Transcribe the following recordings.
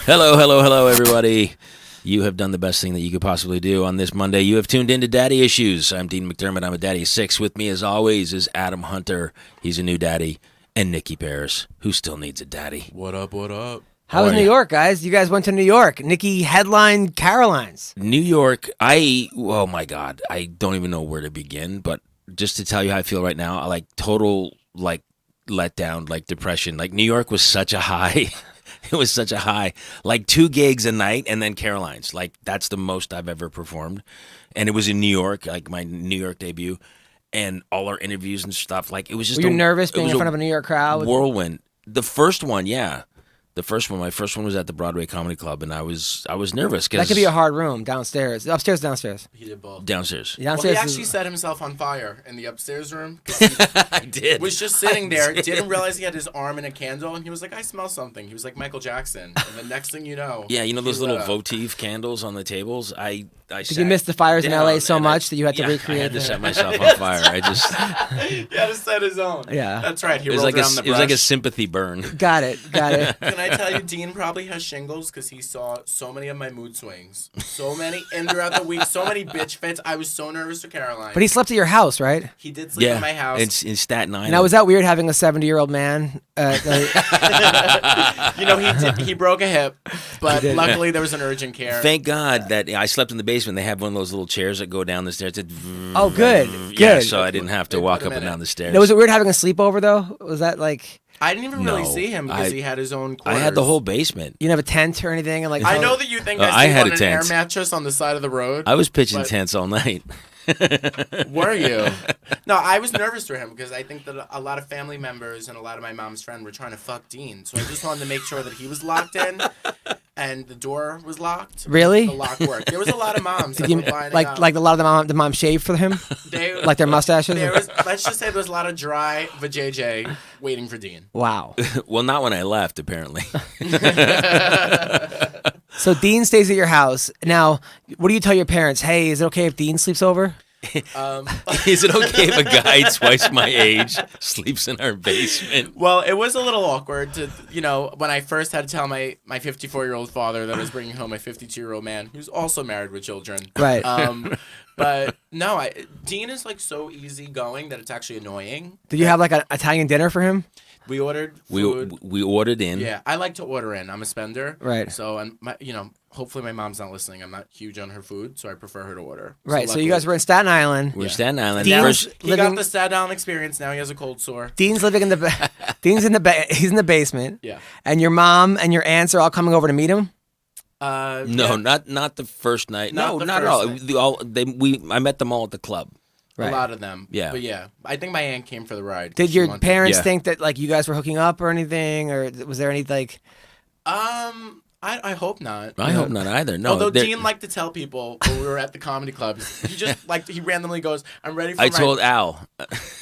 Hello, hello, hello, everybody. You have done the best thing that you could possibly do on this Monday. You have tuned into Daddy Issues. I'm Dean McDermott. I'm a daddy of 6. With me, as always, is Adam Hunter. He's a new daddy. And Nicky Paris, who still needs a daddy. What up, what up? How was New York, guys? You guys went to New York. Nicky headlined Caroline's. New York, oh my God, I don't even know where to begin. But just to tell you how I feel right now, I like total, letdown, depression. New York was such a high. It was such a high, 2 gigs a night, and then Caroline's. That's the most I've ever performed. And it was in New York, my New York debut, and all our interviews and stuff. It was just. Were you nervous being in front of a New York crowd? Whirlwind. The first one, yeah. My first one was at the Broadway Comedy Club, and I was nervous. That could be a hard room, downstairs. Upstairs, downstairs? He did both. Downstairs. Well, he actually set himself on fire in the upstairs room. I did. Was just sitting there, didn't realize he had his arm in a candle, and he was like, I smell something. He was like Michael Jackson. And the next thing you know. Yeah, those little votive candles on the tables? Did you miss the fires in L.A. so much that you had to recreate? I had to set myself on fire. He had to set his own. Yeah. That's right. He rolled around the brush. It was like a sympathy burn. Got it. Can I tell you, Dean probably has shingles because he saw so many of my mood swings. So many in throughout the week. So many bitch fits. I was so nervous for Caroline. But he slept at your house, right? He did sleep at my house. It's in Staten Island. Now, was that weird having a 70-year-old man? He broke a hip, but luckily there was an urgent care. Thank God that I slept in the basement. They have one of those little chairs that go down the stairs. Oh, good. Yeah, Good. so I didn't have to walk up and down the stairs. Now, was it weird having a sleepover, though? Was that I didn't even really see him because he had his own quarters. I had the whole basement. You didn't have a tent or anything? And I know that you think I sleep on an air mattress on the side of the road. I was pitching tents all night. Were you? No, I was nervous for him because I think that a lot of family members and a lot of my mom's friends were trying to fuck Dean. So I just wanted to make sure that he was locked in and the door was locked. Really? The lock worked. There was a lot of moms that were lining up. Like a lot of the mom shaved for him? Like their mustaches? Let's just say there was a lot of dry vajayjay waiting for Dean. Wow. Well, not when I left, apparently. So Dean stays at your house. Now, what do you tell your parents? Hey, is it okay if Dean sleeps over? Is it okay if a guy twice my age sleeps in our basement? Well, it was a little awkward to, when I first had to tell my 54-year-old father that I was bringing home my 52-year-old man who's also married with children. Right. But no, Dean is so easygoing that it's actually annoying. Did you have an Italian dinner for him? We ordered food. We ordered in. Yeah, I like to order in. I'm a spender. Right. So, hopefully my mom's not listening. I'm not huge on her food, so I prefer her to order. Right. So you guys were in Staten Island. We're in Staten Island. He got the Staten Island experience. Now he has a cold sore. Dean's living in the he's in the basement. Yeah. And your mom and your aunts are all coming over to meet him? No, not the first night. Not at all. I met them all at the club. Right. A lot of them. Yeah. But yeah, I think my aunt came for the ride. Did your parents think that you guys were hooking up or anything, or was there any I hope not. I hope not either. No. Although Dean liked to tell people when we were at the comedy club, he just he randomly goes, "I'm ready for." I told Al.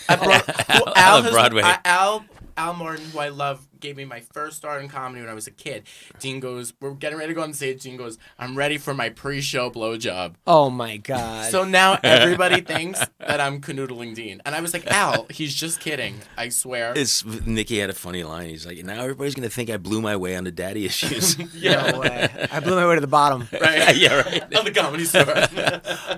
Al Broadway. Al Martin, who I love, gave me my first start in comedy when I was a kid. Dean goes, we're getting ready to go on stage. Dean goes, I'm ready for my pre-show blowjob. Oh, my God. So now everybody thinks that I'm canoodling Dean. And I was like, Al, he's just kidding. I swear. Nicky had a funny line. He's like, now everybody's going to think I blew my way onto Daddy Issues. Yeah. No way. I blew my way to the bottom. Right? Yeah, right. On the Comedy Store.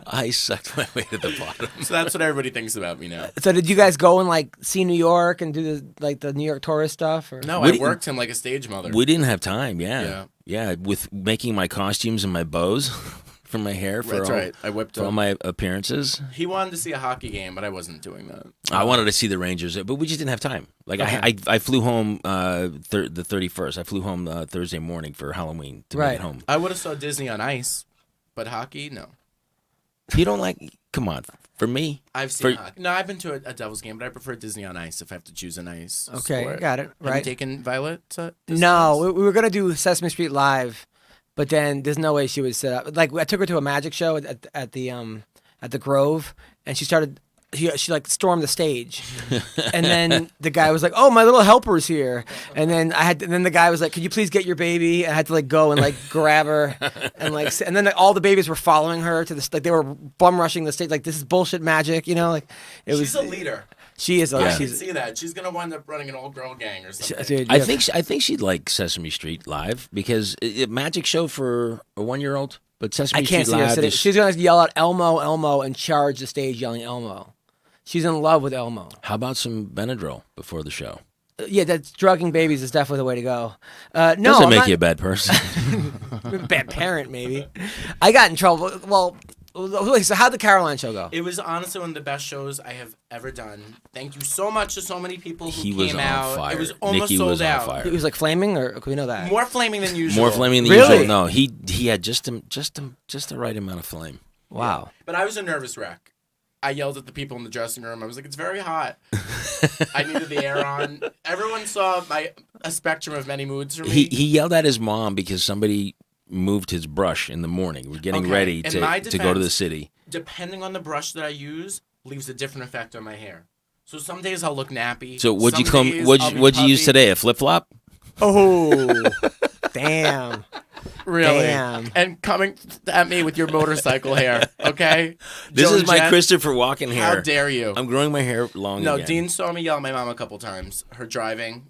I sucked my way to the bottom. So that's what everybody thinks about me now. So did you guys go and see New York and do the New York tourist stuff? Or? No, I worked him like a stage mother. We didn't have time. Yeah. With making my costumes and my bows for my hair. That's right. I whipped for all my appearances. He wanted to see a hockey game, but I wasn't doing that. I wanted to see the Rangers, but we just didn't have time. I flew home the 31st. I flew home Thursday morning for Halloween to make it home. I would have saw Disney on Ice, but hockey, no. You don't like? Come on. For me, I've seen hockey. No, I've been to a Devils game, but I prefer Disney on Ice if I have to choose an ice. Okay, sport. got it. Right. Have you taken Violet to Disney? No, we were gonna do Sesame Street Live, but then there's no way she would sit up. I took her to a magic show at the Grove, and she started. She stormed the stage, and then the guy was like, "Oh, my little helper's here," and then the guy was like, "Could you please get your baby?" And I had to go and grab her, and then all the babies were following her to the they were bum rushing the stage. This is bullshit magic, She's a leader. She is. I can She's. see that. She's gonna wind up running an old girl gang or something. Dude, I think she'd like Sesame Street Live because a magic show for a 1-year-old. But Sesame I can't Street see her Live sitting. is, She's gonna yell out Elmo, Elmo, and charge the stage yelling Elmo. She's in love with Elmo. How about some Benadryl before the show? Yeah, that's drugging babies is definitely the way to go. No, Doesn't I'm make not, you a bad person. bad parent, maybe. I got in trouble. Well, so how'd the Caroline show go? It was honestly one of the best shows I have ever done. Thank you so much to so many people who He came was on out. fire. It was almost Nicky sold was on out. fire. It was like flaming, or can we know that? More flaming than usual. More flaming than Really? usual. No, he had just the right amount of flame. Wow. But I was a nervous wreck. I yelled at the people in the dressing room. I was like, "It's very hot." I needed the air on. Everyone saw a spectrum of many moods for me. He yelled at his mom because somebody moved his brush in the morning. We're getting ready In my to go to the defense, city. Depending on the brush that I use, leaves a different effect on my hair. So some days I'll look nappy. So what'd you Some days I'll be what'd you use puffy. today? A flip flop? Oh, damn. Really? Damn. And coming at me with your motorcycle hair, okay? This Joan is my Jett, Christopher Walken hair. How dare you? I'm growing my hair long No, again. Dean saw me yell at my mom a couple times. Her driving.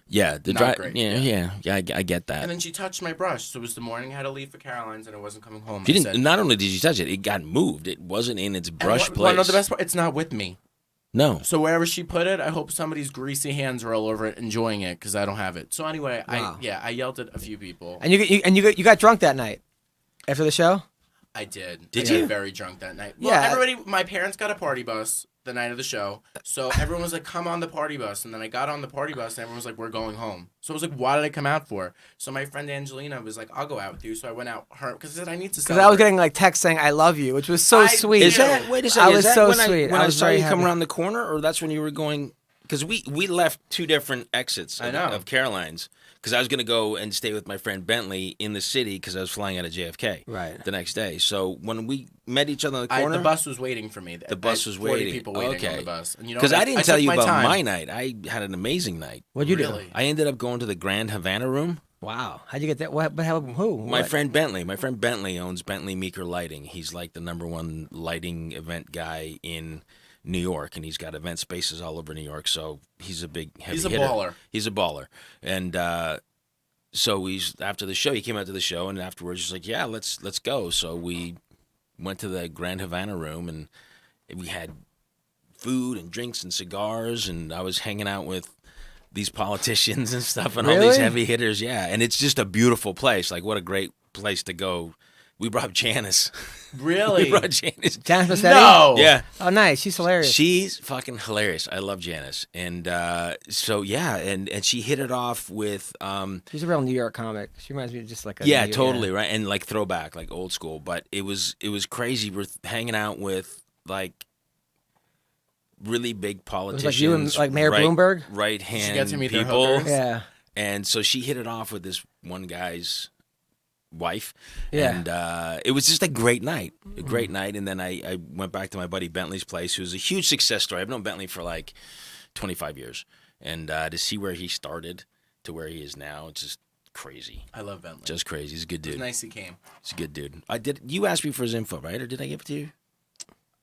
Yeah, the Not drive. great, Yeah. I get that. And then she touched my brush. So it was the morning I had to leave for Caroline's and I wasn't coming home. She I didn't. said, Not only did you touch it, it got moved. It wasn't in its brush and place. One of the best part, it's not with me. No. So wherever she put it, I hope somebody's greasy hands are all over it enjoying it because I don't have it. So anyway, Wow. I yelled at a few people. And you got drunk that night after the show? I did. Did I you? got very drunk that night. Well, Yeah. everybody, my parents got a party bus the night of the show. So everyone was like, come on the party bus. And then I got on the party bus and everyone was like, we're going home. So I was like, why did I come out for? So my friend Angelina was like, I'll go out with you. So I went out because I said, I need to Because I was getting like texts saying "I love you," which was so I sweet. did. Is that? Wait a second. I was is that so when sweet. When I I was saw very you come happy. around the corner, or that's when you were going? Because we left two different exits I know. of Caroline's. Because I was going to go and stay with my friend Bentley in the city because I was flying out of JFK Right. the next day. So when we met each other on the corner, the bus was waiting for me. The bus was 40 waiting. people waiting Okay. on the bus. And you know, because I didn't tell took you about time. my night. I had an amazing night. What'd you Really? do? I ended up going to the Grand Havana Room. Wow. How'd you get that? What? But how? Who? My What? friend Bentley owns Bentley Meeker Lighting. He's like the #1 lighting event guy in New York, and he's got event spaces all over New York. So he's a big heavy He's a hitter. baller. He's a baller, and so after the show, he came out to the show, and afterwards he's like, "Yeah, let's go." So we went to the Grand Havana Room, and we had food and drinks and cigars, and I was hanging out with these politicians and stuff and all these Really? heavy hitters. Yeah, and it's just a beautiful place. Like, what a great place to go. We brought Janice. Really? We brought Janice. Janice Massetti? No. Yeah. Oh, nice. She's hilarious. She's fucking hilarious. I love Janice. And so, yeah, and she hit it off with... She's a real New York comic. She reminds me of just like a yeah, New- totally, right? And like throwback, like old school. But it was crazy. We're hanging out with like really big It was politicians. like you and like Mayor right, Bloomberg. right Did hand you get to meet their people. hookers? Yeah. And so she hit it off with this one guy's wife. Yeah. And it was just a great night. A great night. And then I went back to my buddy Bentley's place, who's a huge success story. I've known Bentley for like 25 years. And to see where he started to where he is now, it's just crazy. I love Bentley. Just crazy. He's a good It was dude. nice he came. He's a good dude. You asked me for his info, right? Or did I give it to you?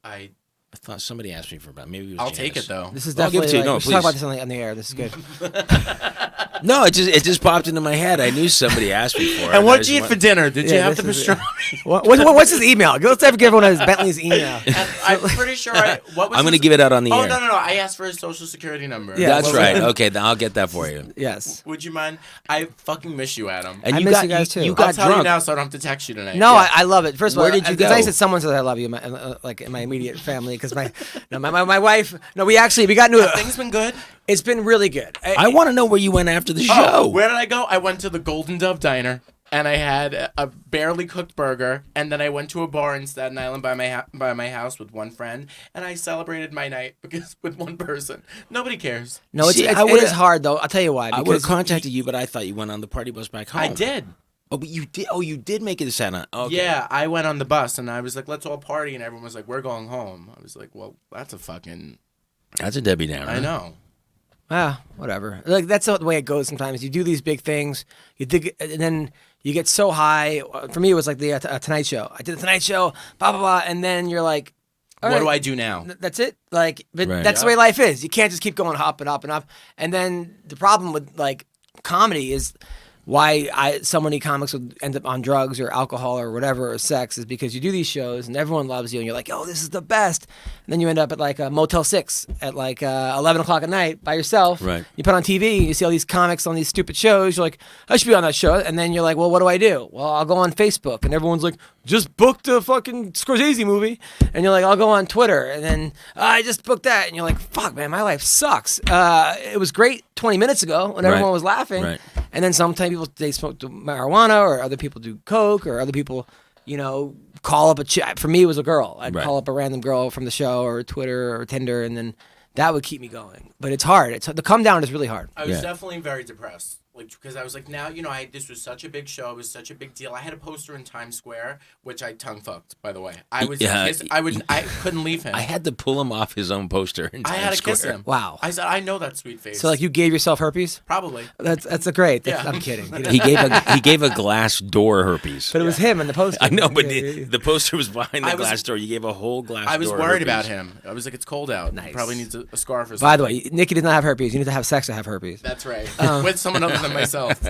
I I thought somebody asked me for about. Maybe it was I'll Janice. take it though. This is I'll give definitely. it to you. Like, No, we should talk about please. this on the air. This is good. No, it just popped into my head. I knew somebody asked me for it. And I what'd just you eat went- for dinner? Did you Yeah, have the this is- pastrami? What's his email? Let's have give everyone his Bentley's email. And I'm pretty sure what was I'm going to his- give it out on the Oh air. no. I asked for his social security number. Yeah, That's well, right. then- Okay, then I'll get that for you. Yes. Would you mind? I fucking miss you, Adam. And I you miss got you guys, too. You I'll got I'll tell you drunk. now, so I don't have to text you tonight. No, Yeah. I love it. First of all, Where did you it's nice go? that someone says I love you, in my immediate family, because my wife. No, we got into it. Things been good. It's been really good. I want to know where you went after the show. Oh, where did I go? I went to the Golden Dove Diner, and I had a barely cooked burger, and then I went to a bar in Staten Island by my house with one friend, and I celebrated my night because with one person. Nobody cares. No, See, it I would've- is hard though. I'll tell you why. I would have Because contacted you, but I thought you went on the party bus back home. I did. Oh, but you did. Oh, you did make it to Staten Island. Okay. Yeah, I went on the bus, and I was like, let's all party, and everyone was like, we're going home. I was like, well, that's a fucking... That's a Debbie Downer. I know. whatever. Like that's the way it goes. Sometimes you do these big things, you dig, and then you get so high. For me, it was like the Tonight Show. I did the Tonight Show, blah blah blah, and then you're like, all what right. do I do now? That's it. Like, but Right. that's the way life is. You can't just keep going up and up and up. And then the problem with like comedy is why so many comics would end up on drugs or alcohol or whatever or sex is because you do these shows and everyone loves you and you're like, oh, this is the best. And then you end up at like a Motel 6 at like 11 o'clock at night by yourself. Right. You put on TV, you see all these comics on these stupid shows. You're like, I should be on that show. And then you're like, well, what do I do? Well, I'll go on Facebook. And everyone's like, just booked a fucking Scorsese movie. And you're like, I'll go on Twitter. And then I just booked that. And you're like, fuck, man, my life sucks. It was great 20 minutes ago when everyone was laughing. Right. And then sometimes people, they smoke marijuana or other people do coke or other people, you know, call up a chick. For me, it was a girl. I'd call up a random girl from the show or Twitter or Tinder, and then that would keep me going. But it's hard. The come down is really hard. I was definitely very depressed. Like, because I was like, now, you know, this was such a big show. It was such a big deal. I had a poster in Times Square, which I tongue fucked, by the way. I couldn't leave him. I had to pull him off his own poster in Times I had to Square. kiss him. Wow. I said, I know that sweet face. So like you gave yourself herpes? Probably. That's a great. Yeah. I'm kidding. He gave a glass door herpes. But it was him in the poster. I know, but Yeah. the poster was behind the I was- glass door. You gave a whole glass door I was worried herpes. about him. I was like, it's cold out. Nice. He probably needs a scarf or something. By the way, Nicky does not have herpes. You need to have sex to have herpes. That's right. With someone other than myself.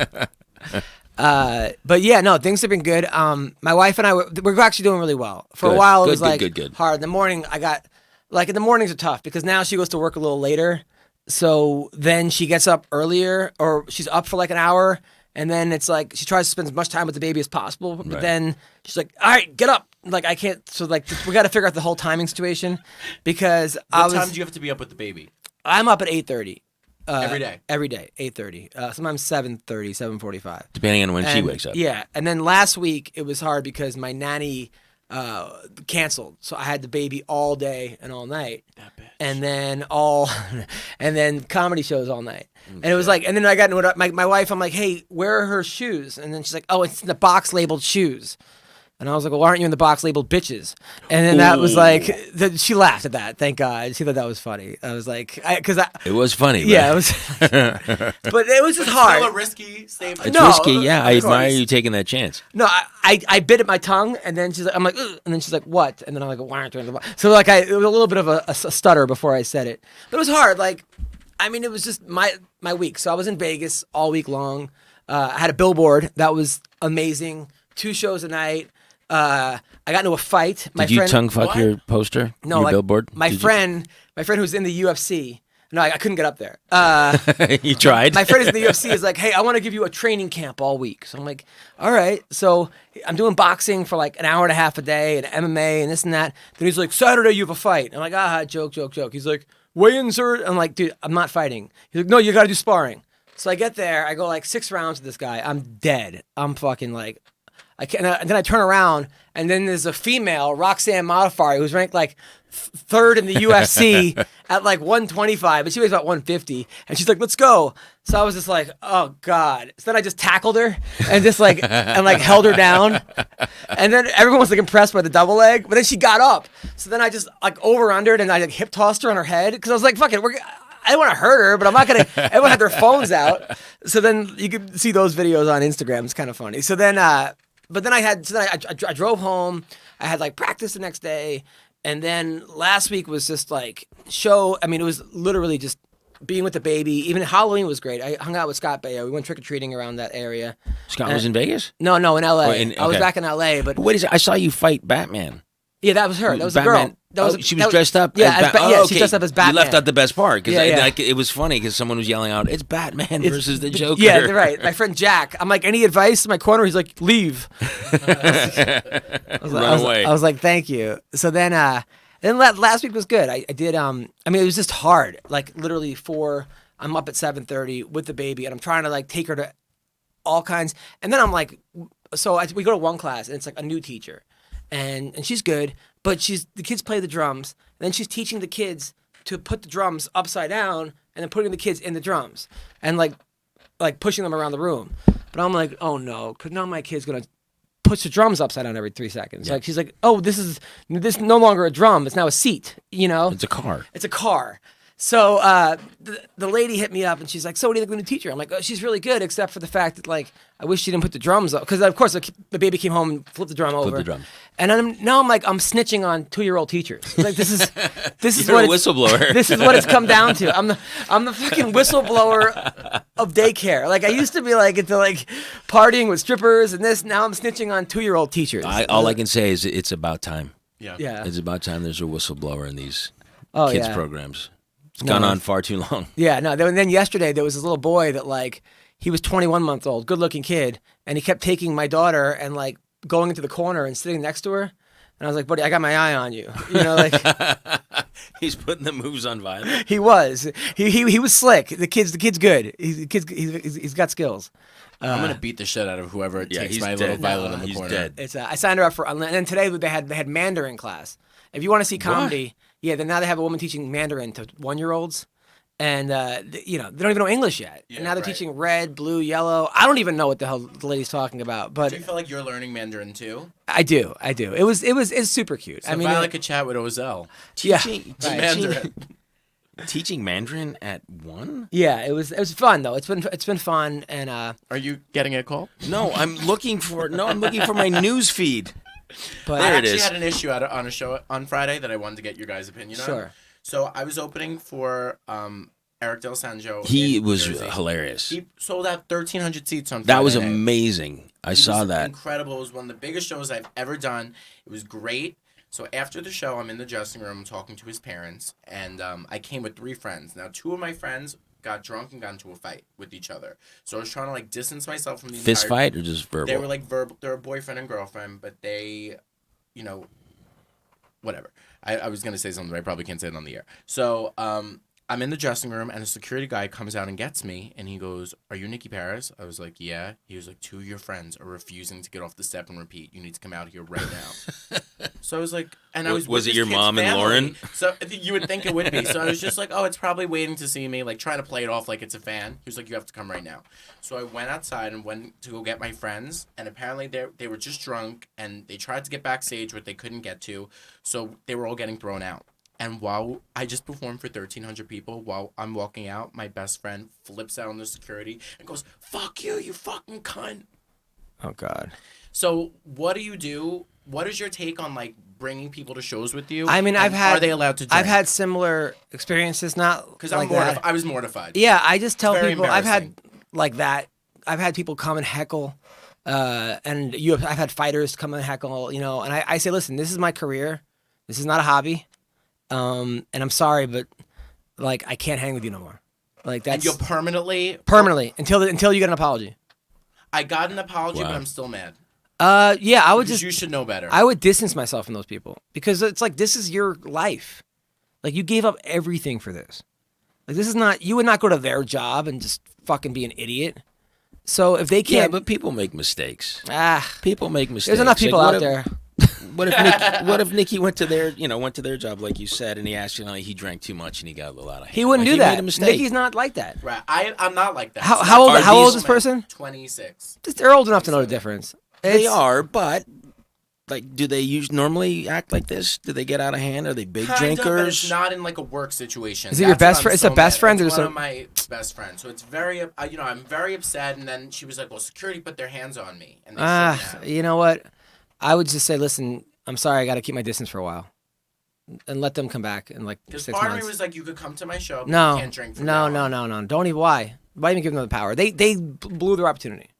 But yeah, no, things have been good. My wife and I we're actually doing really well. For a Good. while, it Good, was good, like good. hard. In the morning, in the mornings are tough because now she goes to work a little later. So then she gets up earlier, or she's up for like an hour, and then it's like she tries to spend as much time with the baby as possible. But Right. then she's like, "All right, get up." Like I can't. So like we got to figure out the whole timing situation because What time do you have to be up with the baby? I'm up at 8:30. Every day? Every day, 8:30. Sometimes 7:30, 7:45. Depending on when she And- wakes up. Yeah, and then last week it was hard because my nanny canceled, so I had the baby all day and all night, and then and then comedy shows all night, and it was like, and then I got into it. My wife, I'm like, hey, where are her shoes? And then she's like, oh, it's in the box labeled shoes. And I was like, well, why aren't you in the box labeled bitches? And then that was like, she laughed at that. Thank God. She thought that was funny. I was like, It was funny. yeah, it was, but it was just hard. Still a risky statement. It's No, risky. Yeah, I of admire course. you taking that chance. No, I bit at my tongue, and then she's like, I'm like, ugh, and then she's like, what? And then I'm like, why aren't you in the box? So like, it was a little bit of a stutter before I said it, but it was hard. Like, I mean, it was just my week. So I was in Vegas all week long. I had a billboard that was amazing. 2 shows a night. I got into a fight. Did you tongue fuck What? your poster? No, your like billboard? my Did friend who's in the UFC. No, I couldn't get up there. You tried. My friend who's in the UFC is like, hey, I want to give you a training camp all week. So I'm like, all right. So I'm doing boxing for like an hour and a half a day and MMA and this and that. Then he's like, Saturday you have a fight. I'm like, joke. He's like, weigh-ins are. I'm like, dude, I'm not fighting. He's like, no, you got to do sparring. So I get there. I go like 6 rounds with this guy. I'm dead. I'm fucking like, I can't. And then I turn around, and then there's a female, Roxanne Modafari, who's ranked like 3rd in the UFC at like 125, but she weighs about 150. And she's like, let's go. So I was just like, oh God. So then I just tackled her and just like, and like held her down. And then everyone was like impressed by the double leg, but then she got up. So then I just like over-undered and I like hip tossed her on her head. Cause I was like, fuck it, I don't want to hurt her, but I'm not going to, everyone had their phones out. So then you could see those videos on Instagram. It's kind of funny. So then, but then I drove home. I had like practice the next day. And then last week was just like show. I mean, it was literally just being with the baby. Even Halloween was great. I hung out with Scott Baio. We went trick-or-treating around that area. Scott was in Vegas? No, in L.A. Oh, I was okay. back in L.A. But Wait a second. I saw you fight Batman. yeah, that was her. That was the Batman. girl. That was, she was dressed up. Yeah, as yeah, okay. she dressed up as Batman. You left out the best part because Yeah. it was funny because someone was yelling out, "It's Batman versus the Joker." Yeah, they're right. My friend Jack. I'm like, any advice in my corner? He's like, leave. Run away. I was like, thank you. So then last week was good. I did. I mean, it was just hard. Like literally I'm up at 7:30 with the baby, and I'm trying to like take her to all kinds. And then I'm like, we go to one class, and it's like a new teacher, and she's good, but the kids play the drums, and then she's teaching the kids to put the drums upside down, and then putting the kids in the drums, and like pushing them around the room. But I'm like, oh no, because now my kid's gonna push the drums upside down every 3 seconds. Yeah. Like she's like, oh, this is no longer a drum; it's now a seat. You know, It's a car. it's a car. So the lady hit me up and she's like, "So what do you think of the new teacher?" I'm like, "Oh, she's really good, except for the fact that like I wish she didn't put the drums up because of course the baby came home and flipped the drum over. the drum. And now I'm like I'm snitching on 2-year-old teachers. Like this is You're what a whistleblower. This is what it's come down to. I'm the fucking whistleblower of daycare. Like I used to be like into like partying with strippers and this. Now I'm snitching on 2-year-old teachers. All I can say is it's about time. Yeah. It's about time there's a whistleblower in these Oh, kids yeah. programs. It's gone on far too long. Yeah, no. Then yesterday there was this little boy that like he was 21 months old, good looking kid, and he kept taking my daughter and like going into the corner and sitting next to her. And I was like, buddy, I got my eye on you. You know, like He's putting the moves on violent. he was. He was slick. The kid's good. He's got skills. I'm gonna beat the shit out of whoever takes he's my dead little now. violin in the He's corner. dead. It's I signed her up for, and then today they had Mandarin class. If you want to see comedy, yeah, then now they have a woman teaching Mandarin to 1-year-olds, and you know they don't even know English yet. Yeah, and now they're right. teaching red, blue, yellow. I don't even know what the hell the lady's talking about, but Do you feel like you're learning Mandarin too? I do. It's super cute. So I mean, Violet could chat with Ozell. yeah, Mandarin. Teaching Mandarin at 1? yeah. It was fun though. It's been fun, and Are you getting a call? No, I'm looking for my news feed. but There I it actually is. had an issue on a show on Friday that I wanted to get your guys' opinion on. Sure. So I was opening for Eric Del Sanjo. He in was Jersey. hilarious. He sold out 1,300 seats on Friday That was night. amazing. I It saw was that. Incredible. It was one of the biggest shows I've ever done. It was great. So after the show, I'm in the dressing room talking to his parents, and I came with 3 friends. Now, 2 of my friends got drunk and got into a fight with each other. So I was trying to like distance myself from the Fist entire. fight or just verbal? They were like verbal. They're a boyfriend and girlfriend, but they, you know, whatever. I was gonna say something, but I probably can't say it on the air. So I'm in the dressing room, and a security guy comes out and gets me, and he goes, "Are you Nicky Paris?" I was like, "Yeah." He was like, 2 of your friends are refusing to get off the step and repeat. You need to come out here right now." So I was like, and I was Was with it this your kid's mom and family. Lauren? So you would think it would be. So I was just like, "Oh, it's probably waiting to see me," like trying to play it off like it's a fan. He was like, "You have to come right now." So I went outside and went to go get my friends, and apparently they were just drunk, and they tried to get backstage, but they couldn't get to, so they were all getting thrown out. And while I just performed for 1,300 people, while I'm walking out, my best friend flips out on the security and goes, "Fuck you, you fucking cunt." oh god. So what do? What is your take on like bringing people to shows with you? I mean, And are they allowed to drink? I've had similar experiences, not because like I'm that. I was mortified. Yeah, I just tell Very people I've had embarrassing. like that. I've had people come and heckle, and I've had fighters come and heckle. You know, and I say, listen, this is my career. This is not a hobby. And I'm sorry, but like I can't hang with you no more. Like And that's you'll permanently. until you get an apology. I got an apology, Wow. but I'm still mad. Yeah, I would Because just you should know better. I would distance myself from those people because it's like this is your life. Like you gave up everything for this. Like this is not you would not go to their job and just fucking be an idiot. So if they Yeah, can't, but people make mistakes. ah, People make mistakes. there's enough people Like, out there. What if Nicky went to their job like you said, and he actually he drank too much and he got a little out of hand? He wouldn't Like, do he made that. a mistake. Nicky's not like that. Right. I'm not like that. How old? Are How old is these- this person? 26. They're old enough to know the difference. They It's- are, but like, do they normally act like this? Do they get out of hand? Are they big Kind of, but drinkers? it's not in like a work situation. Is it your That's best what friend? I'm It's a so best mad. friend or It's just one a- of my best friends. So it's very, I'm very upset. And then she was like, "Well, security put their hands on me." And they shouldn't have. You know what? I would just say, listen, I'm sorry, I got to keep my distance for a while, and let them come back in like Because 6 part of months. me was like, "You could come to my show, but No, you can't drink from no, now no, on." no. Don't even. Why even give them the power? They blew their opportunity.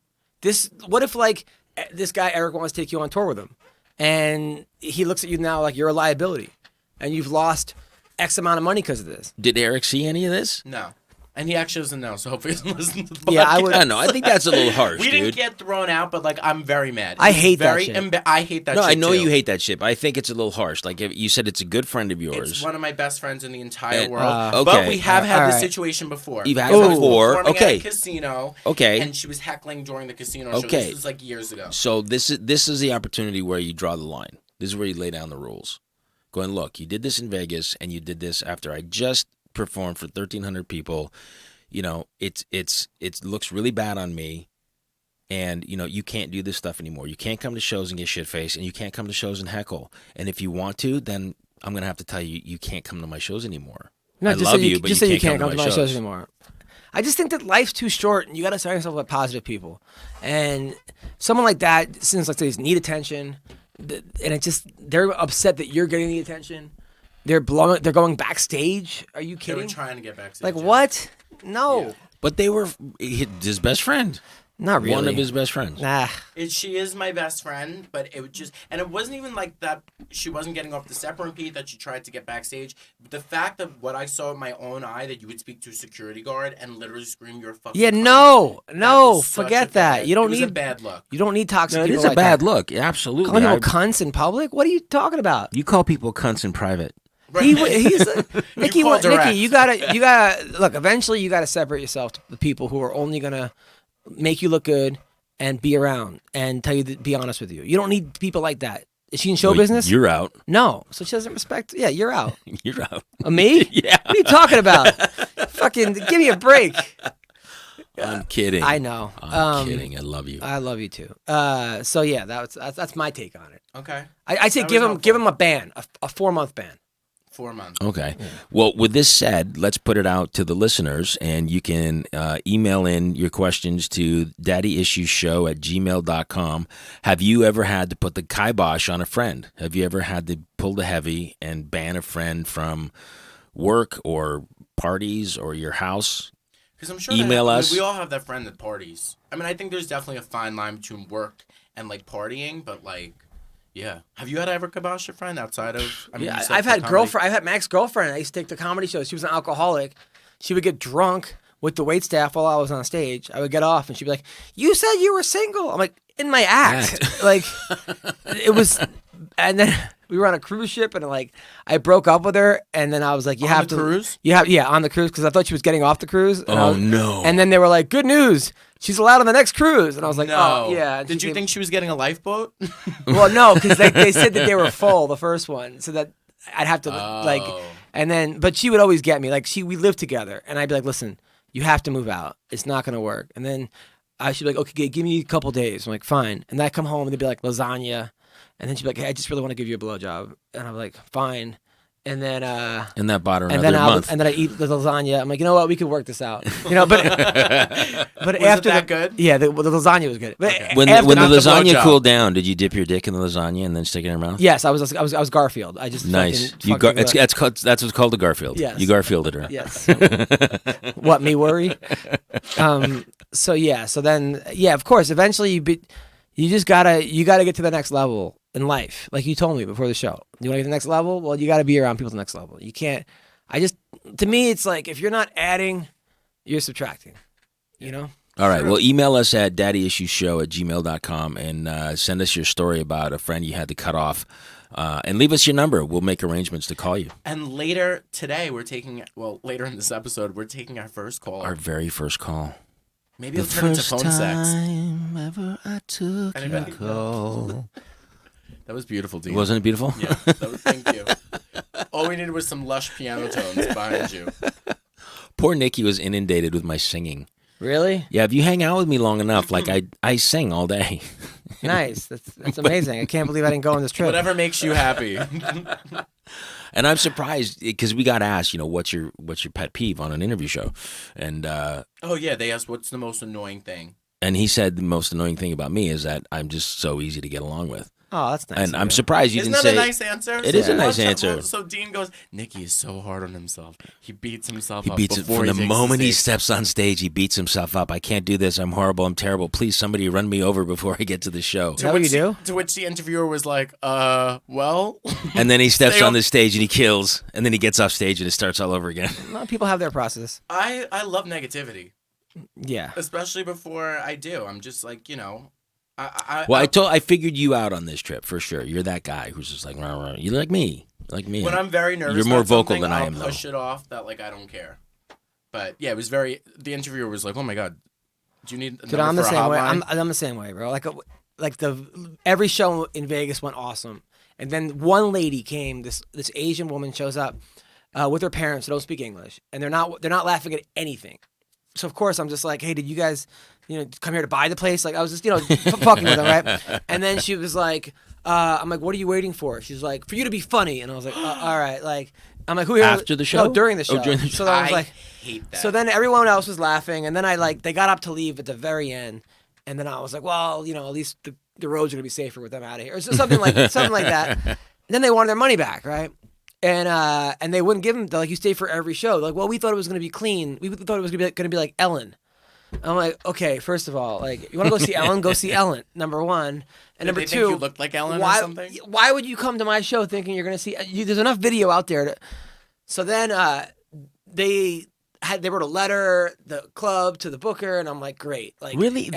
What if like this guy Eric wants to take you on tour with him, and he looks at you now like you're a liability, and you've lost X amount of money because of this. Did Eric see any of this? No. And he actually doesn't know, so hopefully he doesn't listen to the podcast. Yeah, I would- I don't know. I think that's a little harsh, We dude. didn't get thrown out, but like I'm very mad. I It's hate that very shit. I hate that No, shit I know too. you hate that shit, but I think it's a little harsh. Like if you said, it's a good friend of yours. It's one of my best friends in the entire And- world. okay. But we have had All this right. situation before. You've had Because I was before. performing Okay. At a casino. Okay. And she was heckling during the casino show. Okay. This was like years ago. So this is the opportunity where you draw the line. This is where you lay down the rules. Going, look, you did this in Vegas, and you did this after I just performed for 1,300 people. You know, it looks really bad on me, and you know you can't do this stuff anymore. You can't come to shows and get shit faced, and you can't come to shows and heckle. And if you want to, then I'm gonna have to tell you you can't come to my shows anymore. No, I love you, but just you so you can't can't come come to my shows anymore. I just think that life's too short, and you got to surround yourself with positive people. And someone like that seems like they need attention, and it just they're upset that you're getting the attention. They're going backstage. Are you They kidding? were trying to get backstage. Like yeah. what? No, Yeah. But they were his best friend. not really. One of his best friends. Nah. She is my best friend, but it would just, and it wasn't even like that. She wasn't getting off the step or repeat that she tried to get backstage. The fact of what I saw with my own eye, that you would speak to a security guard and literally scream, "You're a fucking Yeah, cunt." no, was such forget a that. bad- You don't it was need a bad look. You don't need toxic No, it people is a like bad that. look. Absolutely. Calling people cunts in public? What are you talking about? You call people cunts in private. Right. He's Nicky. call direct. Nicky, you gotta look. Eventually, you gotta separate yourself to the people who are only gonna make you look good and be around and tell you to be honest with you. You don't need people like that. Is she in show Well, business? You're out. No, so she doesn't respect. Yeah, you're out. You're out. Me? Yeah. What are you talking about? Fucking give me a break. I'm kidding. I know. I'm kidding. I love you. I love you too. So yeah, that's my take on it. Okay. I'd say That give was him helpful. a ban, a 4-month ban. 4 months. Okay. Well, with this said, let's put it out to the listeners, and you can email in your questions to daddyissueshow@gmail.com. Have you ever had to put the kibosh on a friend? Have you ever had to pull the heavy and ban a friend from work or parties or your house? Because I'm sure Email us. We all have that friend at parties. I mean, I think there's definitely a fine line between work and like partying, but like, yeah. Have you had to ever kibosh a friend outside of? I mean, Yeah, you said I've for had comedy. girlfriend. I've had Mac's girlfriend. I used to take to comedy shows. She was an alcoholic. She would get drunk with the wait staff while I was on stage. I would get off, and she'd be like, "You said you were single." I'm like, "In my act." Like, it was. And then we were on a cruise ship, and like I broke up with her, and then I was like, "You On have the to cruise? yeah, on the cruise," because I thought she was getting off the cruise. And I Oh, was- no. And then they were like, "Good news, she's allowed on the next cruise," and I was like, No. "Oh yeah." And Did she you came- think she was getting a lifeboat? Well, no, because they said that they were full the first one, so that I'd have to like, Oh. and then but she would always get me like we lived together, and I'd be like, "Listen, you have to move out. It's not gonna work." And then she'd be like, "Okay, give me a couple days." I'm like, "Fine." And then I come home and they'd be like lasagna, and then she'd be like, "Hey, I just really want to give you a blowjob," and I'm like, "Fine." And then And that bought her and another then month. I eat the lasagna. I'm like, you know what? We could work this out. You know, but but Was after it that the, good? yeah, the lasagna was good. But Okay. when after the not the lasagna blowjob. cooled down, did you dip your dick in the lasagna and then stick it in your mouth? yes, I was Garfield. I just Nice. fucking That's what's called the Garfield. Yes. You Garfielded her. Yes. What, me worry? So yeah. So then, yeah. Of course, eventually you just gotta get to the next level in life. Like you told me before the show, you want to get to the next level. Well, you got to be around people to the next level. You can't. To me, it's like if you're not adding, you're subtracting. You know. All right. Well, email us at daddyissueshow@gmail.com and send us your story about a friend you had to cut off. And leave us your number. We'll make arrangements to call you. And later today, later in this episode, we're taking our first call. Our very first call. Maybe it'll turn into phone sex. time ever I took Anybody? your call. That was beautiful, Dean. Wasn't it beautiful? Yeah. Thank you. All we needed was some lush piano tones behind you. Poor Nicky was inundated with my singing. Really? Yeah, if you hang out with me long enough, like I sing all day. Nice. That's amazing. I can't believe I didn't go on this trip. Whatever makes you happy. And I'm surprised because we got asked, what's your pet peeve on an interview show, and Oh yeah, they asked what's the most annoying thing. and he said the most annoying thing about me is that I'm just so easy to get along with. Oh, that's nice. And of I'm you. surprised you Isn't didn't that say a nice answer? It is a nice Well, answer. So Dean goes, Nicky is so hard on himself. He beats himself He up beats it before from the he takes moment he stage. steps on stage. He beats himself up. I can't do this. I'm horrible. I'm terrible. Please, somebody run me over before I get to the show. Is that what you do? To which the interviewer was like, well. And then he steps They on all- the stage and he kills. And then he gets off stage and it starts all over again. Well, people have their process. I love negativity, Yeah. especially before I do. I'm just like, Well, I figured you out on this trip for sure. You're that guy who's just like, rah, rah. You're like me. when I'm very nervous, You're more about vocal something, than I I'll am, though. push it off that like I don't care. But yeah, it was the interviewer was like, oh my god, do you need a Dude, number I'm the for a same way. hotline? I'm the same way, bro. Like every show in Vegas went awesome, and then one lady came. This Asian woman shows up with her parents who don't speak English, and they're not laughing at anything. So of course I'm just like, hey, did you guys come here to buy the place. Like I was just, fucking with her, right? And then she was like, I'm like, what are you waiting for? She's like, for you to be funny. And I was like, all right. Like, I'm like, who here? After the show? No, during the show. Oh, during the So I was like, hate that. so then everyone else was laughing, and then they got up to leave at the very end, and then I was like, well, at least the roads are gonna be safer with them out of here, or something like that. And then they wanted their money back, right? And they wouldn't give them. They're like, you stay for every show. They're like, well, we thought it was gonna be clean. We thought it was gonna be like Ellen. I'm like, okay, first of all, like, you want to go see Ellen? Go see Ellen, number one. And number Did they two, think you looked like Ellen or something? Why would you come to my show thinking you're going to see? There's enough video out there. So then they wrote a letter, the club, to the booker, and I'm like, great. Like, Really?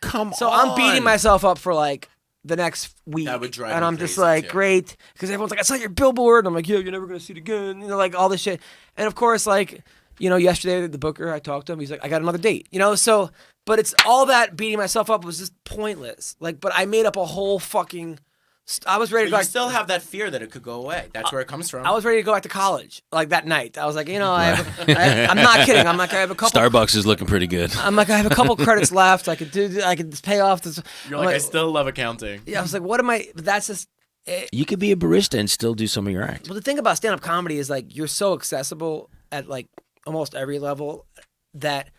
come on. So I'm beating myself up for like the next week. That would drive and me I'm just crazy, like, too. great. Because everyone's like, I saw your billboard. And I'm like, yeah, you're never going to see it again. Like all this shit. And of course, like, yesterday the booker, I talked to him. He's like, I got another date. So, but it's all that beating myself up was just pointless. Like, but I made up a whole fucking. I was ready to But go. you still have that fear that it could go away. That's where it comes from. I was ready to go back to college. Like that night, I was like, I'm not kidding. I'm like, I have a couple. Starbucks is looking pretty good. I'm like, I have a couple credits left. I could pay off this. You're like, I still love accounting. Yeah, I was like, what am I? But that's just. You could be a barista and still do some of your act. Well, the thing about stand-up comedy is like you're so accessible at like almost every level that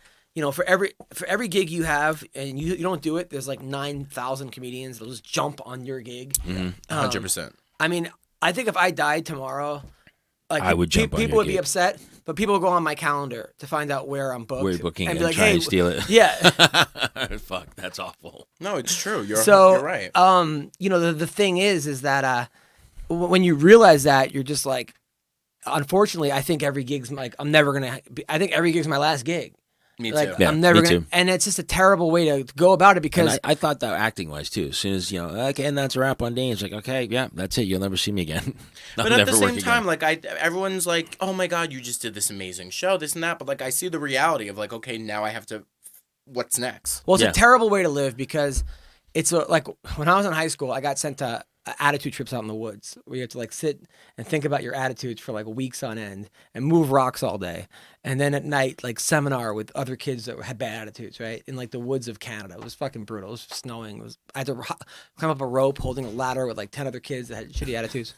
for every gig you have and you don't do it, there's like 9,000 comedians that'll just jump on your gig. 100%. I mean, I think if I died tomorrow, like I would jump on people your would be gig. upset, but people would go on my calendar to find out where I'm booked. Where you're booking and and be like, try hey, and steal it. Yeah. Fuck, that's awful. No, it's true. You're right. The thing is that when you realize that, you're just like, unfortunately, I think every gig's like, I think every gig's my last gig. Me too. Like, Yeah, I'm never me gonna, too. and it's just a terrible way to go about it because And I thought that acting wise too. As soon as okay, and that's a wrap on Dean. It's like, okay, yeah, that's it. You'll never see me again. I'll But at never the work same time, again. like everyone's like, "Oh my God, you just did this amazing show, this and that." But like, I see the reality of like, okay, now I have to. What's next? well, it's Yeah. a terrible way to live because it's like when I was in high school, I got sent to attitude trips out in the woods where you have to like sit and think about your attitudes for like weeks on end and move rocks all day, and then at night like seminar with other kids that had bad attitudes, right, in like the woods of Canada. It was fucking brutal. It was snowing. I had to climb up a rope holding a ladder with like 10 other kids that had shitty attitudes.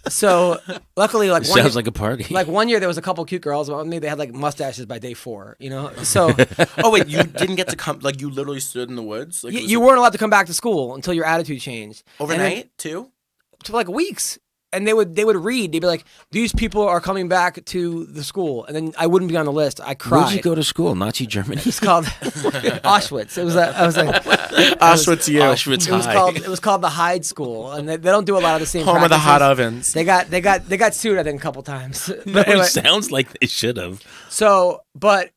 So luckily, like It one sounds year, like a party. like 1 year there was a couple cute girls with me. They had like mustaches by day 4, So Oh wait, you didn't get to come. Like you literally stood in the woods. Like, it was you weren't allowed to come back to school until your attitude changed. And then- overnight too. to like weeks. And they would read. They'd be like, "These people are coming back to the school," and then I wouldn't be on the list. I cried. Where'd you go to school? Nazi Germany. It's called Auschwitz. It was I was like Auschwitz, you. Auschwitz High. it was called the Hyde School, and they don't do a lot of the same. Home of the hot practices. ovens. They got sued I think a couple times. But No, anyway, it sounds like they should have. but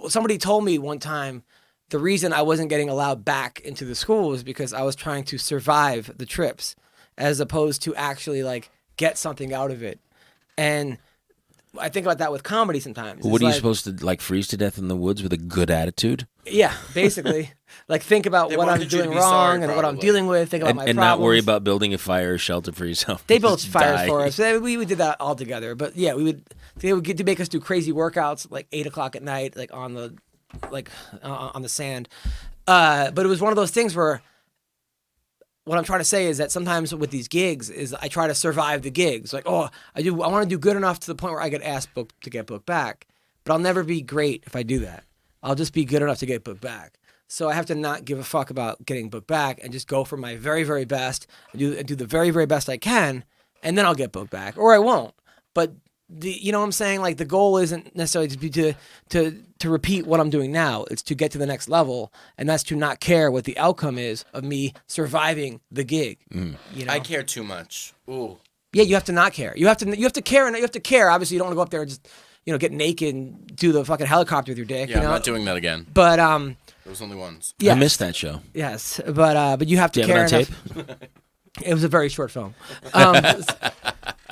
somebody told me one time the reason I wasn't getting allowed back into the school was because I was trying to survive the trips as opposed to actually like get something out of it. And I think about that with comedy sometimes. What It's are you like- supposed to like freeze to death in the woods with a good attitude Yeah, basically. Like think about They what I'm wanted you to doing be sorry, wrong and what I'm probably. dealing with. Think about and, my and problems. not worry about building a fire or shelter for yourself? They built Just fires die. for us. We did that all together. But yeah, they would get to make us do crazy workouts like 8 o'clock at night, like on the sand. But it was one of those things where what I'm trying to say is that sometimes with these gigs is I try to survive the gigs. Like, I want to do good enough to the point where I get asked to get booked back. But I'll never be great if I do that. I'll just be good enough to get booked back. So I have to not give a fuck about getting booked back and just go for my very, very best and do the very, very best I can, and then I'll get booked back, or I won't. But you know what I'm saying? Like the goal isn't necessarily to be to repeat what I'm doing now. It's to get to the next level, and that's to not care what the outcome is of me surviving the gig. I care too much. Ooh. Yeah, you have to not care. You have to care, and you have to care. Obviously, you don't want to go up there and just get naked and do the fucking helicopter with your dick. Yeah, I'm not doing that again. But Those only ones. yeah, I missed that show. yes, but you have to Do you care have it on enough. It was a very short film.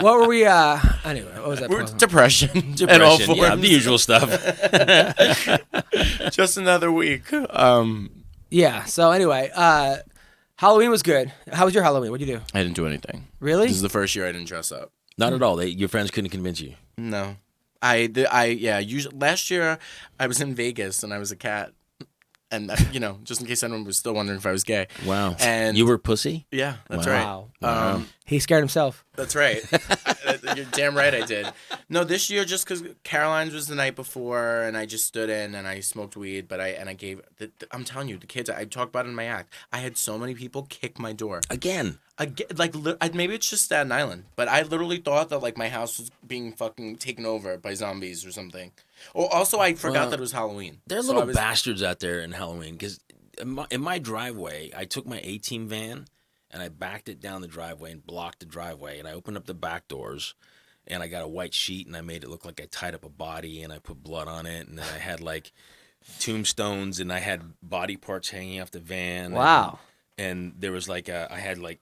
What were we? Anyway, what was that? We're program? depression. And all Depression, yeah, forms. the usual stuff. Just another week. Yeah. So anyway, Halloween was good. How was your Halloween? What'd you do? I didn't do anything. Really? This is the first year I didn't dress up. Not at all. Your friends couldn't convince you. No. Usually last year I was in Vegas and I was a cat. And, just in case anyone was still wondering if I was gay. Wow. And you were pussy? Yeah, that's Wow. right. He scared himself. That's right. You're damn right I did. No, this year just because Caroline's was the night before, and I just stood in and I smoked weed, but I gave. I'm telling you, the kids. I talk about it in my act. I had so many people kick my door Again. Maybe it's just Staten Island, but I literally thought that like my house was being fucking taken over by zombies or something. Or also, I forgot that it was Halloween. There are little bastards out there in Halloween because in my driveway, I took my A-Team van and I backed it down the driveway and blocked the driveway, and I opened up the back doors and I got a white sheet and I made it look like I tied up a body and I put blood on it, and then I had like tombstones and I had body parts hanging off the van. Wow. And there was like I had like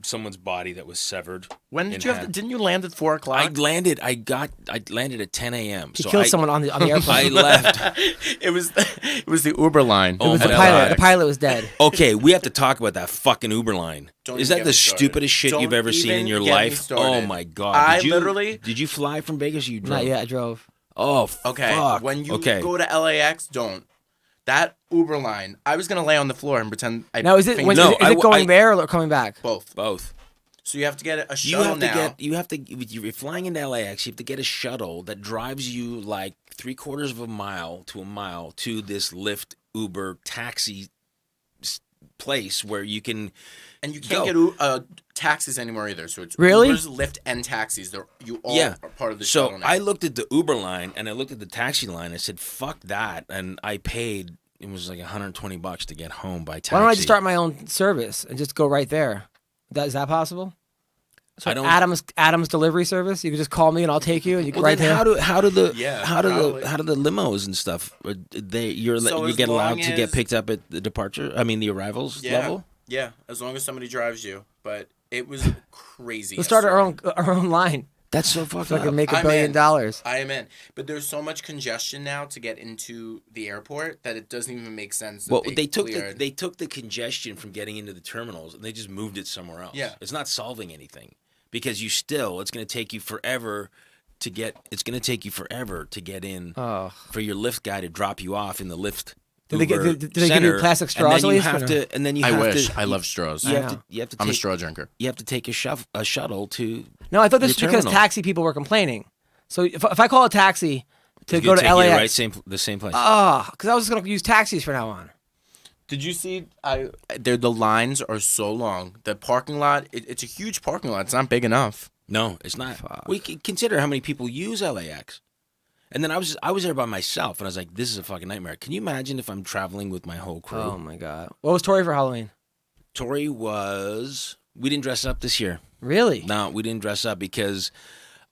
someone's body that was severed. When did you didn't you land at 4 o'clock? I landed at 10 a.m. He killed someone on the airplane. I left. It was the Uber line. It was the my pilot. God. The pilot was dead. Okay, we have to talk about that fucking Uber line. Don't Is even that get the me started. stupidest shit Don't you've ever seen even in your get me life? started. Oh my God. Did you fly from Vegas or you drove? Not yet. I drove. Oh, Okay, fuck. when you go to LAX, don't. That Uber line, I was going to lay on the floor and pretend I Now, is it going there or coming back? Both. So you have to get a shuttle if you're flying into LAX, you have to get a shuttle that drives you like 3/4 of a mile to a mile to this Lyft, Uber, taxi place where you can. And you can't get taxis anymore either. So it's really? Ubers, Lyft, and taxis. You all are part of the shuttle now. So I looked at the Uber line and I looked at the taxi line. I said, "Fuck that!" And I paid. It was like $120 to get home by taxi. Why don't I just start my own service and just go right there? Is that possible? So Adam's delivery service. You can just call me and I'll take you, and you right there. How do the limos and stuff? You get allowed to get picked up at the departure. I mean the arrivals level. Yeah, as long as somebody drives you. But it was crazy. Let's start our own line. That's so fucked so up. I can make $1 billion. I am in. But there's so much congestion now to get into the airport that it doesn't even make sense. Well, they took the congestion from getting into the terminals and they just moved it somewhere else. Yeah. It's not solving anything because it's going to take you forever to get in for your Lyft guy to drop you off in the Lyft. Do they give you plastic straws? And then you have to. I love straws. I'm a straw drinker. You have to take a shuttle to. No, I thought this was because taxi people were complaining. So if I call a taxi to go to LAX, the same place. Because I was just gonna use taxis from now on. Did you see? The lines are so long. The parking lot. It's a huge parking lot. It's not big enough. No, it's not. Fuck. We can consider how many people use LAX. And then I was there by myself, and I was like, "This is a fucking nightmare." Can you imagine if I'm traveling with my whole crew? Oh my God! What was Tori for Halloween? Tori was. We didn't dress up this year. Really? No, we didn't dress up because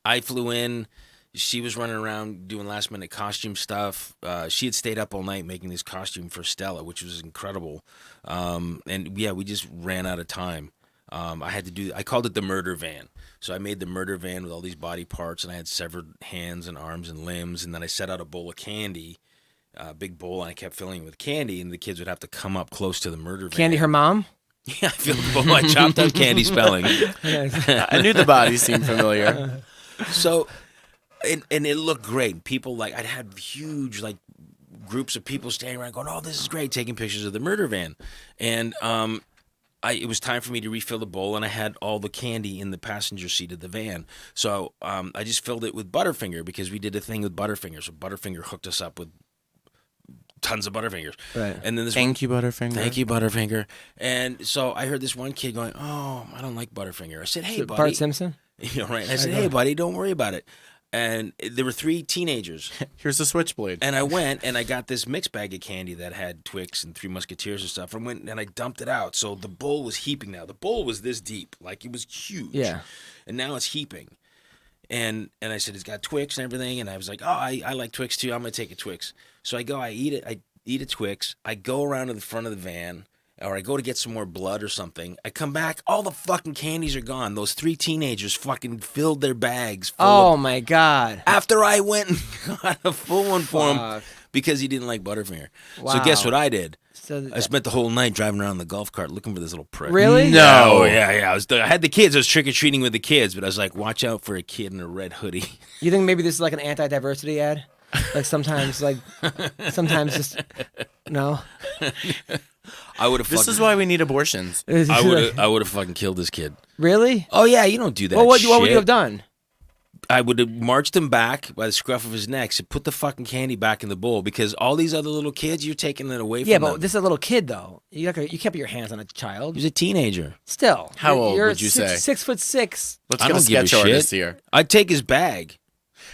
I flew in. She was running around doing last minute costume stuff. She had stayed up all night making this costume for Stella, which was incredible. And yeah, we just ran out of time. I called it the murder van. So I made the murder van with all these body parts, and I had severed hands and arms and limbs, and then I set out a bowl of candy, a big bowl, and I kept filling it with candy, and the kids would have to come up close to the murder van. Candy, her mom? Yeah, I filled the bowl. I chopped up candy spelling. I knew the body seemed familiar. So, and it looked great. People I'd had huge groups of people standing around going, "Oh, this is great," taking pictures of the murder van, and it was time for me to refill the bowl, and I had all the candy in the passenger seat of the van. So I just filled it with Butterfinger because we did a thing with Butterfinger. So Butterfinger hooked us up with tons of Butterfingers. Right. And then Thank you, Butterfinger. Thank you, Butterfinger. And so I heard this one kid going, "Oh, I don't like Butterfinger." I said, "Hey, buddy." Bart Simpson? Right. I said, "Hey, buddy, don't worry about it." And there were 3 teenagers. Here's the switchblade. And I went and I got this mixed bag of candy that had Twix and 3 Musketeers and stuff. And went and I dumped it out. So the bowl was heaping now. The bowl was this deep. It was huge. Yeah. And now it's heaping. And I said, "It's got Twix and everything." And I was like, "Oh, I like Twix too. I'm going to take a Twix." So I go, I eat a Twix. I go around to the front of the van. Or I go to get some more blood or something. I come back, all the fucking candies are gone. Those 3 teenagers fucking filled their bags. My God. After I went and got a full one for him because he didn't like Butterfinger. Wow. So guess what I did? So I spent the whole night driving around in the golf cart looking for this little prick. Really? No. Oh, yeah. I had the kids. I was trick-or-treating with the kids, but I was like, watch out for a kid in a red hoodie. You think maybe this is like an anti-diversity ad? Sometimes just No. I would have. This is why we need abortions. I would have fucking killed this kid. Really? Oh yeah, you don't do that. Well, what shit. would you have done? I would have marched him back by the scruff of his neck, said, put the fucking candy back in the bowl, because all these other little kids, you're taking it away from Yeah, them. but this is a little kid though. You can't put your hands on a child. He was a teenager. Still. How old you're would you say? 6'6". Let's I get a don't give a sketch artist shit. here. I'd take his bag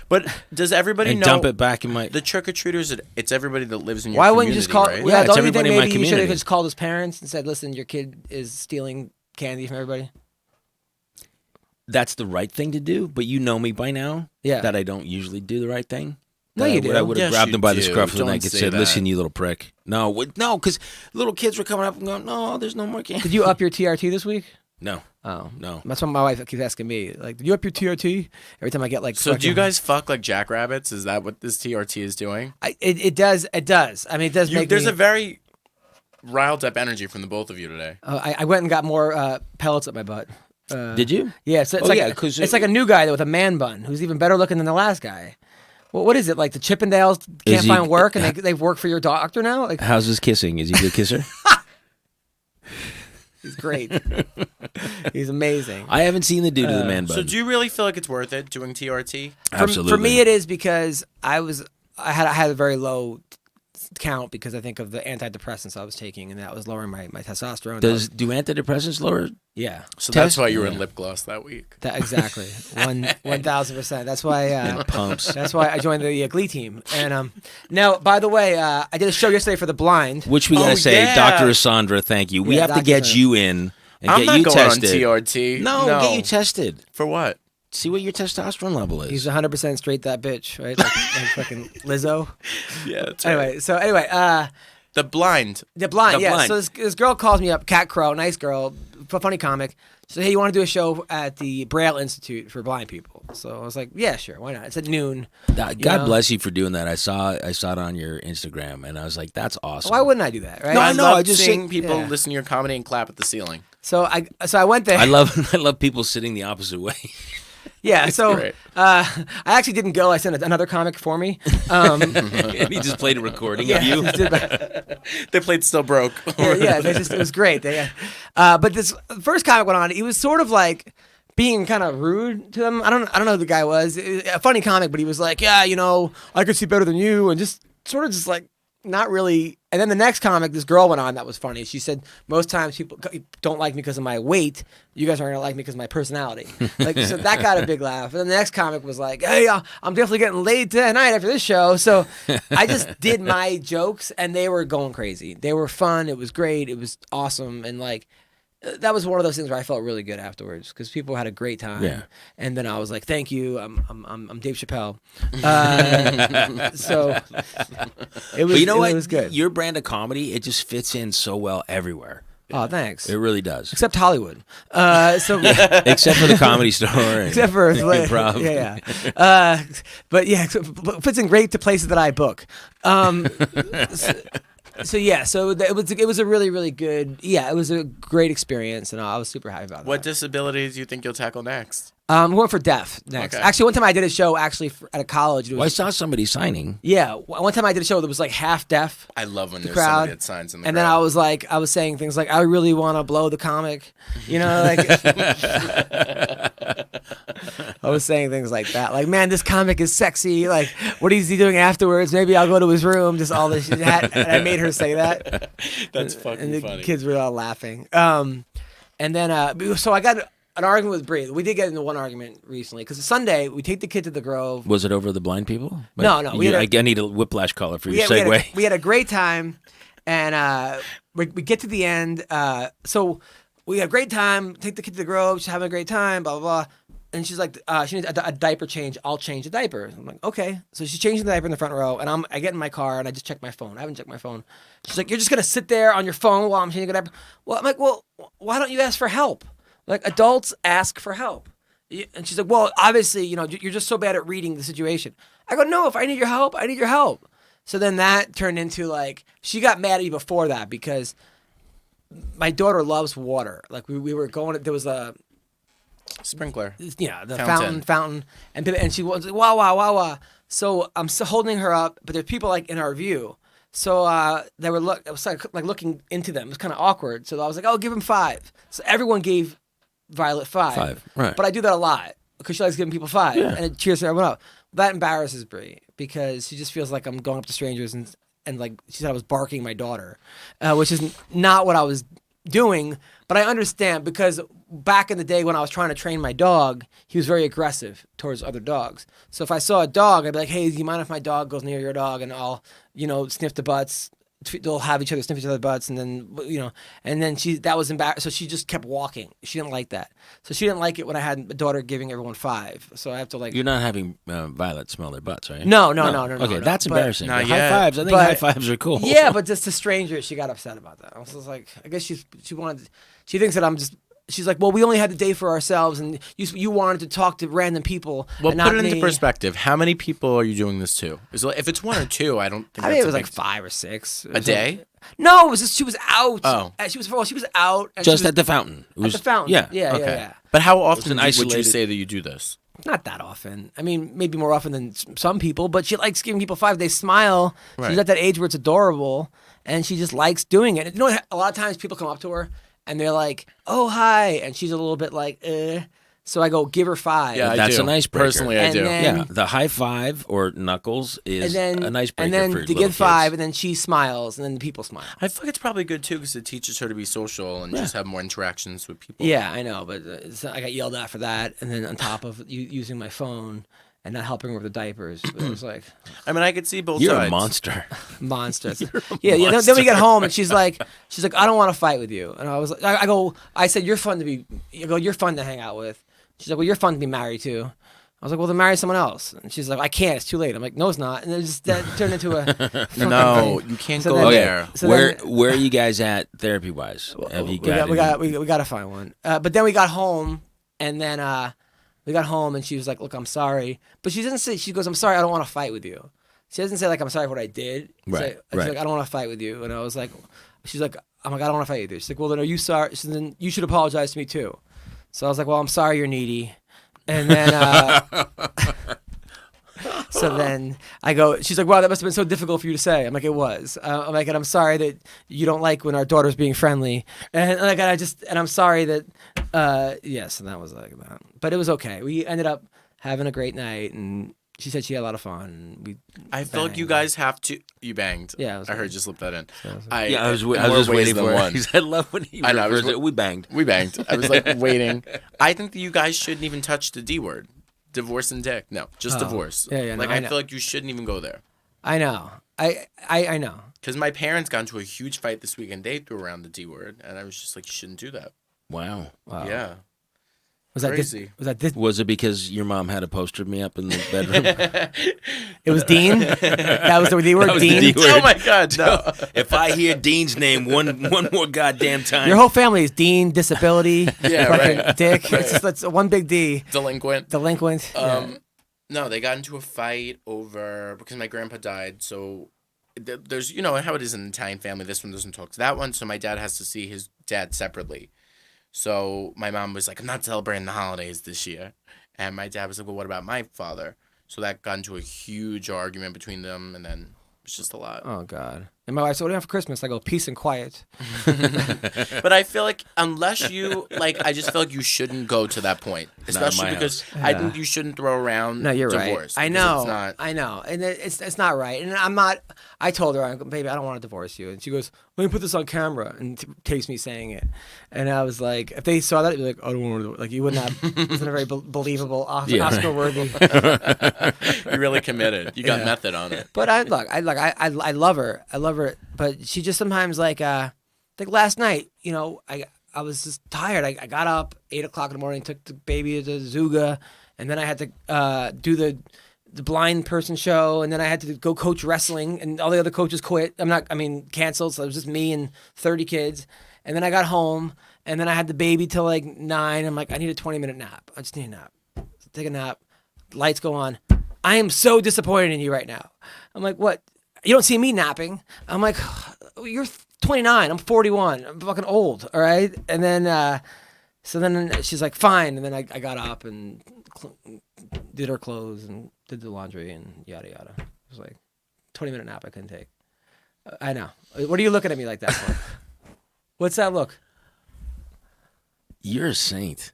But does everybody and know dump it back in my... the trick-or-treaters? It's everybody that lives in your Why community, wouldn't you just call? right? Yeah, it's don't you think everybody in my maybe you should have community. just called his parents and said, "Listen, your kid is stealing candy from everybody." That's the right thing to do, but you know me by now Yeah. that I don't usually do the right thing. No, That you I would- do. I would have Yes, grabbed you him by the do. scruff of the Don't neck and say said, that. listen, you little prick. No, because little kids were coming up and going, no, there's no more candy. Did you up your TRT this week? No, Oh no. That's what my wife keeps asking me. Like, did you up your TRT? Every time I get like. So do you fucking- guys fuck like jackrabbits? Is that what this TRT is doing? It does. It does. I mean, it does make. There's me, a very riled up energy from the both of you today. I went and got more pellets up my butt. Did you? Yeah, so it's Oh, like yeah, 'cause it's like a new guy with a man bun who's even better looking than the last guy. Well, what is it like? The Chippendales can't Is he- find work and they work for your doctor now? Like, How's his kissing? Is he a good kisser? he's great. He's amazing. I haven't seen the dude with the man bun. So do you really feel like it's worth it doing TRT? Absolutely. For me, it is because I had a very low count because I think of the antidepressants I was taking, and that was lowering my testosterone. Do antidepressants lower? Yeah, So that's Test- why you were in yeah. lip gloss that week. that exactly 1,000%. That's why. And pumps. That's why I joined the Glee team. And now, by the way, I did a show yesterday for the blind. Which we gotta Oh, say, yeah. Dr. Asandra, thank you. We Yeah, have to Dr. get Asandra. you in and I'm get not you going tested. on TRT. No, get you tested. For what? See what your testosterone level is. He's 100% straight that bitch, right? Like fucking Lizzo. Yeah. That's right. Anyway, The blind. the blind, The yeah. blind. So this girl calls me up, Cat Crow, nice girl, funny comic. She said, hey, you want to do a show at the Braille Institute for blind people? So I was like, yeah, sure, why not? It's at noon. God know? bless you for doing that. I saw it on your Instagram, and I was like, that's awesome. Why wouldn't I do that, right? No, I know, love I just seeing think- people yeah. listen to your comedy and clap at the ceiling. So I went there. I love people sitting the opposite way. Yeah, so great. I actually didn't go. I sent another comic for me. And he just played a recording of you. They played Still Broke. yeah, it was great. But this first comic went on. He was sort of like being kind of rude to them. I don't know who the guy was. A funny comic, but he was like, yeah, I could see better than you, and just sort of just like not really. And then the next comic, this girl went on that was funny. She said, most times people don't like me because of my weight. You guys aren't going to like me because of my personality. So that got a big laugh. And then the next comic was like, hey, I'm definitely getting laid tonight after this show. So I just did my jokes, and they were going crazy. They were fun. It was great. It was awesome. And like, that was one of those things where I felt really good afterwards because people had a great time. Yeah. And then I was like, "Thank you, I'm Dave Chappelle." So it was. But you know what? It was good. Your brand of comedy, it just fits in so well everywhere. Oh, thanks. It really does. Except Hollywood. So Except for the Comedy Store. And except for improv. yeah. But yeah, it fits in great to places that I book. So yeah, so it was a really, really good. Yeah, it was a great experience, and I was super happy about What that. disabilities do you think you'll tackle next? I'm going for deaf next. Okay. Actually, one time I did a show at a college. It Well, I was, saw somebody signing. yeah, one time I did a show that was like half deaf. I love when there's crowd, somebody that signs in the and crowd. then I was saying things like, I really want to blow the comic, like I was saying things like that, like, man, this comic is sexy, like, what is he doing afterwards? Maybe I'll go to his room, just all this shit. And I made her say that. That's fucking And the funny. kids were all laughing. And then, so I got an argument with Bree. We did get into one argument recently because Sunday we take the kid to the Grove. Was it over the blind people? No. We had I need a whiplash collar for your we segue. had a great time, and we get to the end. So we had a great time. Take the kid to the Grove. She's having a great time. Blah blah blah. And she's like, she needs a diaper change. I'll change the diaper. I'm like, okay. So she's changing the diaper in the front row, and I get in my car and I just check my phone. I haven't checked my phone. She's like, you're just gonna sit there on your phone while I'm changing the diaper. Well, I'm like, well, why don't you ask for help? Like, adults ask for help. And she's like, well, obviously, you're just so bad at reading the situation. I go, no, if I need your help, I need your help. So then that turned into like, she got mad at me before that because my daughter loves water. Like we were going, there was a, Sprinkler. the Fountain. fountain, and she was like, wah, wah, wah, wah. So I'm still holding her up, but there's people like in our view. So they were I was like looking into them. It was kind of awkward. So I was like, "Oh, give him 5." So everyone gave Violet 5. 5, right. But I do that a lot because she likes giving people 5, and it cheers everyone up. That embarrasses Brie because she just feels like I'm going up to strangers and like she said I was barking my daughter, which is not what I was doing. But I understand because back in the day when I was trying to train my dog, he was very aggressive towards other dogs. So if I saw a dog, I'd be like, "Hey, do you mind if my dog goes near your dog?" And I'll, sniff the butts. They'll have each other sniff each other's butts, and then and then that was embarrassed. So she just kept walking. She didn't like that. So she didn't like it when I had a daughter giving everyone 5. So I have to like. You're not having Violet smell their butts, right? No. Okay, that's embarrassing. Not High yet. fives. I think high fives are cool. Yeah, but just to strangers, she got upset about that. I was just like, I guess she thinks that I'm just. She's like, well, we only had the day for ourselves, and you wanted to talk to random people. Well, and not put it into me. perspective. How many people are you doing this to? If it's 1 or 2, I don't think I that's think it was a like big 5 or 6 a day. No, it was just she was out. Oh. She was out. And Just she was, at the fountain. It at was, the fountain. Yeah. Yeah, Okay. yeah. But how often an would you isolated- say that you do this? Not that often. I mean, maybe more often than some people, but she likes giving people 5. They smile. Right. She's at that age where it's adorable, and she just likes doing it. A lot of times people come up to her, and they're like, "Oh, hi," and she's a little bit like, "eh." So I go, "Give her 5." Yeah, I That's do. an icebreaker. Personally, I And do. then- Yeah, the high five or knuckles is an icebreaker and then for to little give 5, kids. and then she smiles, and then the people smile. I feel like it's probably good too because it teaches her to be social and just have more interactions with people. Yeah, I know, but I got yelled at for that, and then on top of using my phone and not helping her with the diapers, it was like I mean, I could see both You're sides. a monster. monsters. Yeah. Then we get home, and she's like, "I don't want to fight with you," and I was like, I said, "You're fun to be. You're fun to hang out with." She's like, "Well, you're fun to be married to." I was like, "Well, then marry someone else." And she's like, "I can't. It's too late." I'm like, "No, it's not." And that turned into a fucking No, thing. you can't So go then- Okay, there. So where then- where are you guys at therapy wise? Have you got? we got to find one. But then we got home, and then and she was like, "Look, I'm sorry," but she doesn't say. She goes, "I'm sorry. I don't want to fight with you." She doesn't say like, "I'm sorry for what I did." Right, She's right. like, "I don't want to fight with you," and I was like, "She's like, I'm like, I don't want to fight with you." She's like, "Well, then are you sorry?" She said, "Then you should apologize to me too." So I was like, "Well, I'm sorry. You're needy," and then. So then I go, she's like, "Wow, that must have been so difficult for you to say." I'm like, "It was." I'm like, "And I'm sorry that you don't like when our daughter's being friendly." And like, and I'm sorry that, yes, and that was like that. But it was okay. We ended up having a great night, and she said she had a lot of fun. And I feel like you banged. guys have to. You banged. Yeah, I was I heard like- you slip that in. Yeah, I was in just more ways waiting than for one. it. I love when he I know, I was refers it. We banged. We banged. I was like waiting. I think that you guys shouldn't even touch the D word. Divorce and dick. No, just Oh. divorce. Yeah, no, like I I know. feel like you shouldn't even go there. I know. I know. Because my parents got into a huge fight this weekend. They threw around the D word, and I was just like, you shouldn't do that. Wow. Wow. Yeah. Was that Crazy. was that this? Was it because your mom had a poster of me up in the bedroom? It was Dean. That was the D word. That was the Dean. D word. Oh my God, no. If I hear Dean's name one more goddamn time, Your whole family is Dean, disability, Yeah, fucking right. dick. It's just that's one big D. Delinquent. Delinquent. Yeah. No, they got into a fight over because my grandpa died. So there's how it is in an Italian family. This one doesn't talk to that one, so my dad has to see his dad separately. So my mom was like, "I'm not celebrating the holidays this year," and my dad was like, "Well, what about my father?" So that got into a huge argument between them, and then it was just a lot. Oh God. And my wife said, "What do you have for Christmas?" I go, "Peace and quiet." But I feel like unless you I just feel like you shouldn't go to that point, especially my because house. I think you shouldn't throw around No, you're divorce. right. I because know. It's not, I know. And it's not right. And I'm not. I told her, I go, "Baby, I don't want to divorce you." And she goes, "Let me put this on camera," and takes me saying it. And I was like, if they saw that, they'd be like, "I don't want to." Like you wouldn't have. It wasn't a very believable Yeah, right. Oscar-worthy. you're really committed. You got method on it. But I love her. I love her. But she just sometimes like last night, I was just tired. I got up 8:00 in the morning, took the baby to Zuga, and then I had to do the blind person show, and then I had to go coach wrestling, and all the other coaches quit. Canceled. So it was just me and 30 kids. And then I got home, and then I had the baby till like 9. I'm like, I need a 20-minute nap. I just need a nap. So take a nap. Lights go on. I am so disappointed in you right now. I'm like, what? You don't see me napping. I'm like, you're 29. I'm 41. I'm fucking old. All right. And then, so then she's like, fine. And then I got up and did her clothes and did the laundry and yada yada. It was like 20-minute nap I couldn't take. I know. What are you looking at me like that for? What's that look? You're a saint.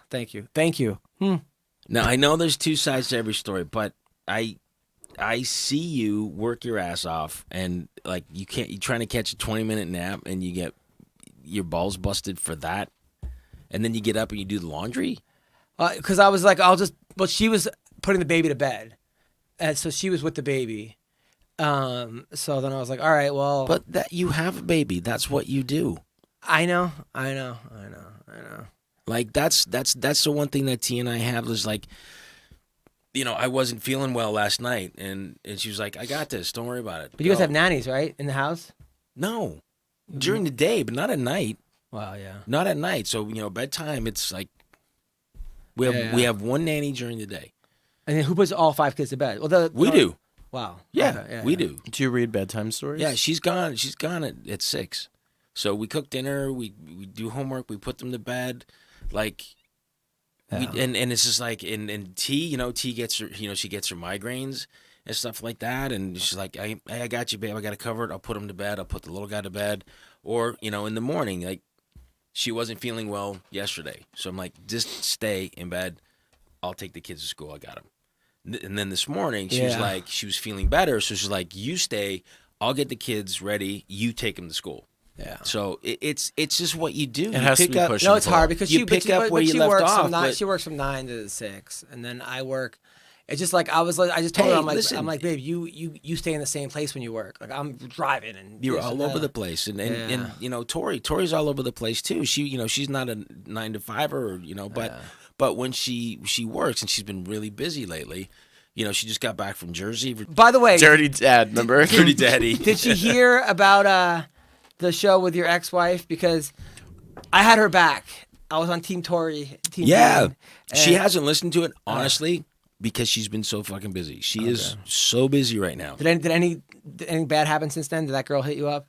Thank you. Thank you. Now I know there's two sides to every story, but I see you work your ass off, and like you're trying to catch a 20-minute nap, and you get your balls busted for that, and then you get up and you do the laundry. Because I was like, she was putting the baby to bed, and so she was with the baby. So then I was like, all right, well. But that you have a baby, that's what you do. I know. Like that's the one thing that T and I have is like, I wasn't feeling well last night, and she was like, I got this, don't worry about it. But you guys have nannies, right, in the house? No, during the day, but not at night. Wow, yeah. Not at night. So bedtime. It's like we have one nanny during the day. And then who puts all 5 kids to bed? Well, we do. Wow. Yeah, Okay, we do. Do you read bedtime stories? Yeah, she's gone. She's gone at 6. So we cook dinner. We do homework. We put them to bed. Like, and it's just like and T. T gets her. She gets her migraines and stuff like that. And she's like, I got you, babe. I got it covered. I'll put him to bed. I'll put the little guy to bed. Or in the morning, like she wasn't feeling well yesterday. So I'm like, just stay in bed. I'll take the kids to school. I got them. And then this morning, she was like, she was feeling better. So she's like, you stay. I'll get the kids ready. You take them to school. Yeah. So it's just what you do. It has to be push. No, it's hard because you pick up where you left off. She works from 9 to 6, and then I work. It's just like I just told her, I'm like, babe, you stay in the same place when you work. Like I'm driving and you're all over the place, and Tori's all over the place too. She's not a 9 to 5er, but when she works, and she's been really busy lately. She just got back from Jersey. By the way, Dirty Dad, remember? Dirty Daddy. Did she hear about the show with your ex-wife? Because I had her back. I was on Team Tori. Dean, she hasn't listened to it honestly because she's been so fucking busy. She is so busy right now. Did anything bad happen since then? Did that girl hit you up?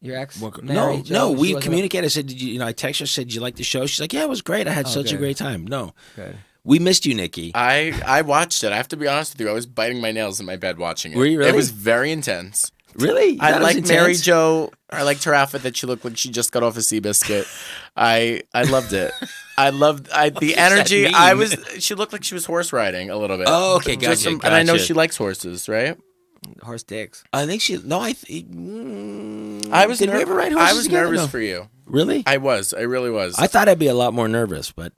Your ex? No. We communicated. I said, I texted her. Said, "Did you like the show?" She's like, "Yeah, it was great. I had such a great time." No. Good. We missed you, Nicky. I watched it. I have to be honest with you. I was biting my nails in my bed watching it. Were you really? It was very intense. Really? I liked Mary Jo. I liked her outfit that she looked like she just got off a Seabiscuit. I loved it. I loved the energy. She looked like she was horse riding a little bit. Oh, okay, gotcha. And I know she likes horses, right? Horse dicks. I think she. No, I. I was. Did we ever ride horses I was together? nervous No. for you. Really? I was. I really was. I thought I'd be a lot more nervous, but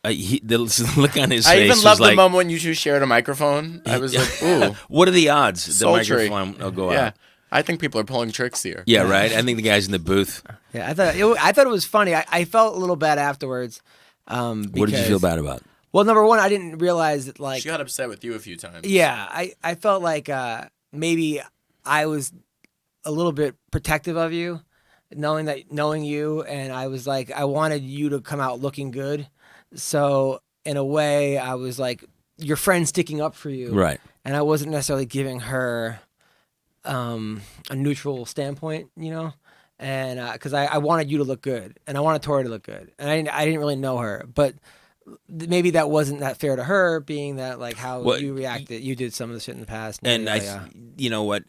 the look on his face. I even loved was the moment when you two shared a microphone. I was like, ooh. What are the odds the Sultry. microphone will go Yeah. out? I think people are pulling tricks here. Yeah, right. I think the guy's in the booth. Yeah, I thought it was funny. I felt a little bad afterwards. What did you feel bad about? Well, number one, I didn't realize that like She got upset with you a few times. Yeah, I felt like maybe I was a little bit protective of you, knowing you, and I was like I wanted you to come out looking good. So in a way, I was like your friend sticking up for you, Right. And I wasn't necessarily giving her a neutral standpoint, and because I wanted you to look good, and I wanted Tori to look good, and I didn't really know her, but maybe that wasn't that fair to her, being that like how you reacted, you did some of the shit in the past, And you know what,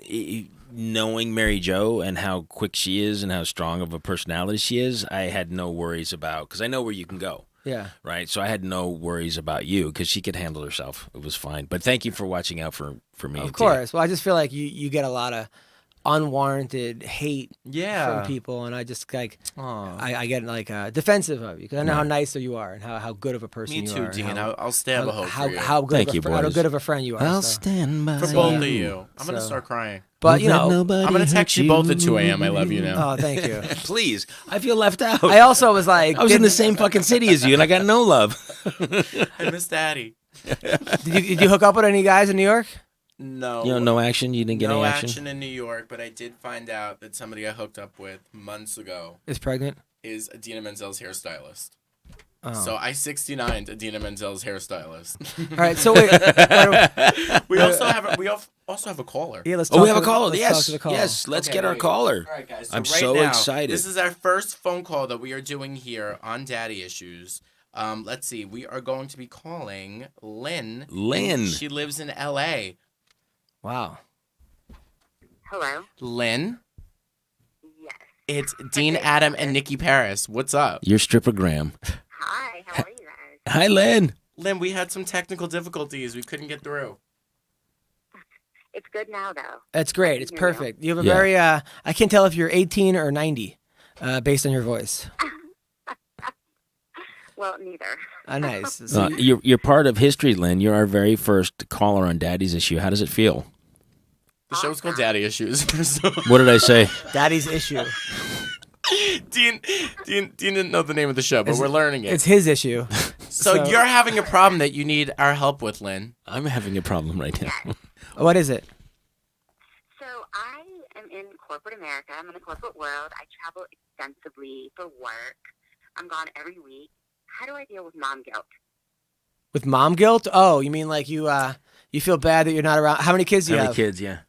knowing Mary Jo and how quick she is and how strong of a personality she is, I had no worries about because I know where you can go. Yeah. Right. So I had no worries about you because she could handle herself. It was fine. But thank you for watching out for me. Of course. Well, I just feel like you get a lot of unwarranted hate from people, and I just like I get like defensive of you because I know how nice you are and how good of a person you are. Me too, Dean. I'll stab a hoe for you. How good Thank you, how boys. good of a friend you are. I'll so. stand by For both of you. I'm going to start crying. But I'm going to text you both at 2 a.m. I love you now. Oh, thank you. Please. I feel left out. I also was like, I was in the same fucking city as you, and I got no love. I miss Daddy. Did you hook up with any guys in New York? No. No action? You didn't get no any action? action in New York, but I did find out that somebody I hooked up with months ago Is pregnant? is Adina Menzel's hairstylist. Oh. So I 69'd Adina Menzel's hairstylist. All right, so wait. we also have a caller. Yeah, let's Oh, talk we have a to- caller. let's Yes. talk to the caller. Yes. Let's Okay, get our wait. caller. All right, guys. I'm right so now, excited. This is our first phone call that we are doing here on Daddy Issues. Let's see. We are going to be calling Lynn. Lynn. She lives in L.A. Wow. Hello. Lynn? It's Dean, Adam, and Nicky Paris. What's up? Your strippogram. Hi, how are you guys? Hi, Lynn. Lynn, we had some technical difficulties. We couldn't get through. It's good now, though. It's great. It's You know. perfect. You have a Yeah. very, I can't tell if you're 18 or 90 based on your voice. Well, neither. Nice. So You're part of history, Lynn. You're our very first caller on Daddy's Issue. How does it feel? The show's called Daddy Issues. So- What did I say? Daddy's issue. Dean didn't know the name of the show, but we're learning it. It's his issue. So you're having a problem that you need our help with, Lynn. I'm having a problem right now. What is it? So I am in corporate America. I'm in the corporate world. I travel extensively for work. I'm gone every week. How do I deal with mom guilt? With mom guilt? Oh, you mean like you feel bad that you're not around? How many kids do you How have? many kids? Yeah.